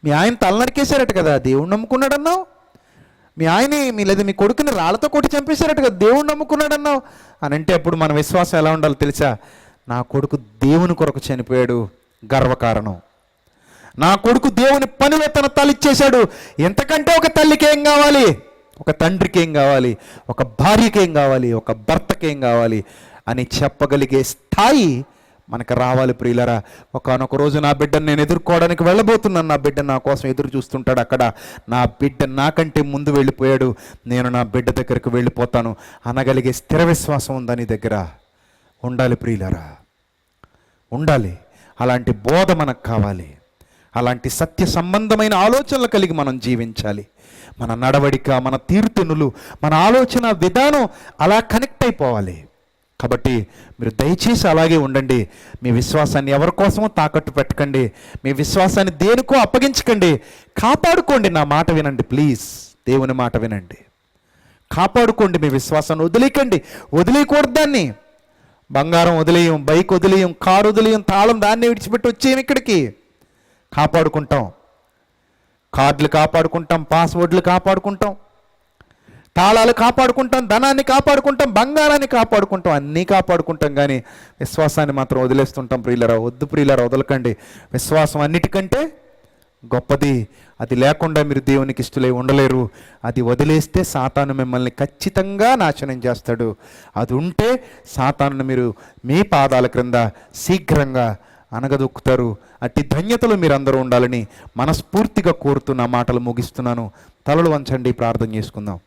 C: మీ ఆయన తలనరికేశారట కదా, దేవుడు నమ్ముకున్నాడు అన్నావు. మీ ఆయన్ని లేదా మీ కొడుకుని రాళ్లతో కొట్టి చంపేశారట కదా, దేవుడు నమ్ముకున్నాడు అన్నావు అని అంటే అప్పుడు మన విశ్వాసం ఎలా ఉండాలో తెలుసా? నా కొడుకు దేవుని కొరకు చనిపోయాడు, గర్వకారణం. నా కొడుకు దేవుని పనిలో తన తల్లిచ్చేశాడు. ఎంతకంటే ఒక తల్లికి ఏం కావాలి? ఒక తండ్రికి ఏం కావాలి? ఒక భార్యకి ఏం కావాలి? ఒక భర్తకి ఏం కావాలి అని చెప్పగలిగే స్థాయి మనకు రావాలి ప్రియులరా. ఒకానొక రోజు నా బిడ్డను నేను ఎదుర్కోవడానికి వెళ్ళబోతున్నాను. నా బిడ్డ నా కోసం ఎదురు చూస్తుంటాడు అక్కడ. నా బిడ్డ నాకంటే ముందు వెళ్ళిపోయాడు, నేను నా బిడ్డ దగ్గరకు వెళ్ళిపోతాను అనగలిగే స్థిర విశ్వాసం ఉందా నీ దగ్గర? ఉండాలి ప్రియులరా, ఉండాలి. అలాంటి బోధ మనకు కావాలి. అలాంటి సత్య సంబంధమైన ఆలోచనలు కలిగి మనం జీవించాలి. మన నడవడిక, మన తీరుతెన్నులు, మన ఆలోచన విధానం అలా కనెక్ట్ అయిపోవాలి. కాబట్టి మీరు దయచేసి అలాగే ఉండండి. మీ విశ్వాసాన్ని ఎవరి కోసమో తాకట్టు పెట్టకండి. మీ విశ్వాసాన్ని దేనికో అప్పగించకండి. కాపాడుకోండి. నా మాట వినండి ప్లీజ్, దేవుని మాట వినండి. కాపాడుకోండి. మీ విశ్వాసాన్ని వదిలేయకండి. వదిలేయకూడదు దాన్ని. బంగారం వదిలేయం, బైక్ వదిలేయం, కారు వదిలేయం, తాళం దాన్ని విడిచిపెట్టి వచ్చేయం. ఇక్కడికి కాపాడుకుంటాం. కార్డులు కాపాడుకుంటాం, పాస్వర్డ్లు కాపాడుకుంటాం, తాళాలు కాపాడుకుంటాం, ధనాన్ని కాపాడుకుంటాం, బంగారాన్ని కాపాడుకుంటాం, అన్నీ కాపాడుకుంటాం. కానీ విశ్వాసాన్ని మాత్రం వదిలేస్తుంటాం. ప్రియులరా, వద్దు ప్రియులరా, వదలకండి. విశ్వాసం అన్నిటికంటే గొప్పది. అది లేకుండా మీరు దేవునికి ఇష్టలై ఉండలేరు. అది వదిలేస్తే సాతాను మిమ్మల్ని ఖచ్చితంగా నాశనం చేస్తాడు. అది ఉంటే సాతాను మీరు మీ పాదాల క్రింద శీఘ్రంగా అనగదొక్కుతారు. అట్టి ధన్యతలు మీరందరూ ఉండాలని మనస్ఫూర్తిగా కోరుతున్న మాటలు ముగిస్తున్నాను. తలలు వంచండి, ప్రార్థన చేసుకుందాం.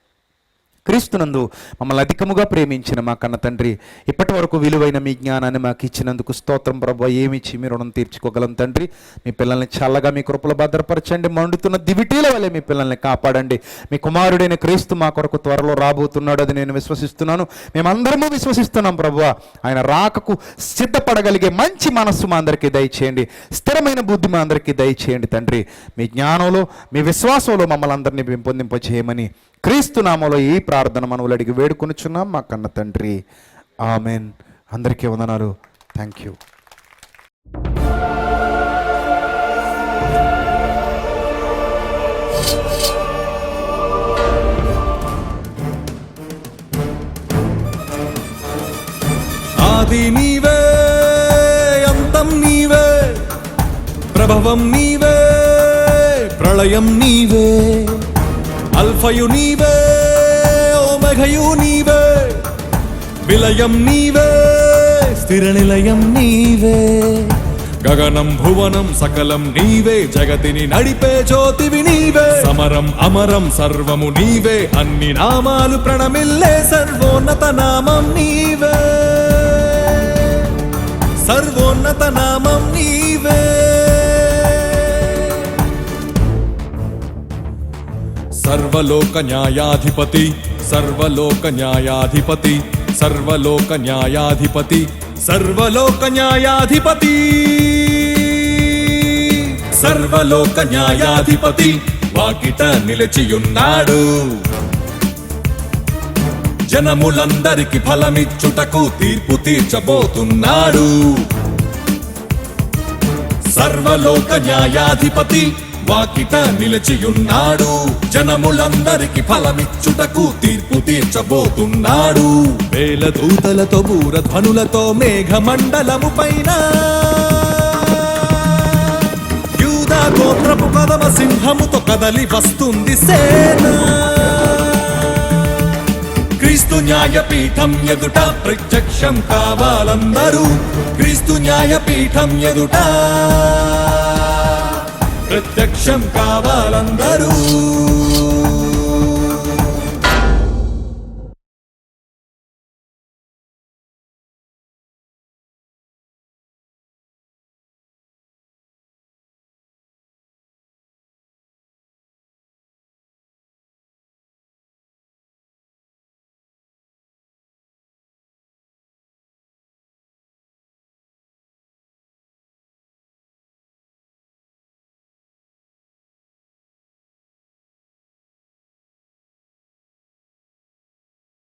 C: క్రీస్తునందు మమ్మల్ని అధికముగా ప్రేమించిన మా కన్న తండ్రి, ఇప్పటి వరకు విలువైన మీ జ్ఞానాన్ని మాకు ఇచ్చినందుకు స్తోత్రం ప్రభువా. ఏమిచ్చి మీ రుణం తీర్చుకోగలం తండ్రి. మీ పిల్లల్ని చల్లగా మీ కృపలో భద్రపరచండి. మండుతున్న దివిటీల వల్లే మీ పిల్లల్ని కాపాడండి. మీ కుమారుడైన క్రీస్తు మా కొరకు త్వరలో రాబోతున్నాడు, అది నేను విశ్వసిస్తున్నాను. మేమందరము విశ్వసిస్తున్నాం ప్రభువా. ఆయన రాకకు సిద్ధపడగలిగే మంచి మనస్సు మా అందరికీ దయచేయండి. స్థిరమైన బుద్ధి మా అందరికీ దయచేయండి తండ్రి. మీ జ్ఞానంలో, మీ విశ్వాసంలో మమ్మల్ని అందరినీ పెంపొందింప చేయమని క్రీస్తు నామములో ఈ ప్రార్థన మనవులు అడిగి వేడుకొనుచున్నాం మా కన్న తండ్రి. ఆమెన్. అందరికీ వందనాలు. Thank you.
D: ఆది నీవే, అంతం నీవే, ప్రభవం నీవే, ప్రళయం నీవే, అల్ఫయు నీవే, ఓమెఘయు నీవే, విలయం నీవే, స్థిర నిలయం నీవే, గగనం భువనం సకలం నీవే, జగతిని నడిపే జ్యోతివి నీవే. సమరం అమరం సర్వము నీవే, అన్ని నామాలు ప్రణమిల్లే సర్వోన్నత నామం నీవే, సర్వోన్నత నామం నీవే. సర్వలోక న్యాయాధిపతి, సర్వలోక న్యాయాధిపతి, సర్వలోక న్యాయాధిపతి, సర్వలోక న్యాయాధిపతి, సర్వలోక న్యాయాధిపతి వాకిట నిలిచియున్నాడు. జనములందరికి ఫలమిచ్చుటకు తీర్పు తీర్చబోతున్నాడు. సర్వలోక న్యాయాధిపతి వాకిట నిలిచియున్నాడు. జనములందరికి ఫలమిచ్చుటకు తీర్పు తీర్చబోతున్నాడు. వేల దూతలతో బూరధ్వనులతో మేఘమండలము పైన యూదా గోత్రపు కదమ సింహముతో కదలి వస్తుంది సేన. క్రీస్తు న్యాయపీఠం ఎదుట ప్రత్యక్షం కావాలందరూ, క్రీస్తు న్యాయపీఠం ఎదుట ప్రత్యక్షం కావాలందరూ.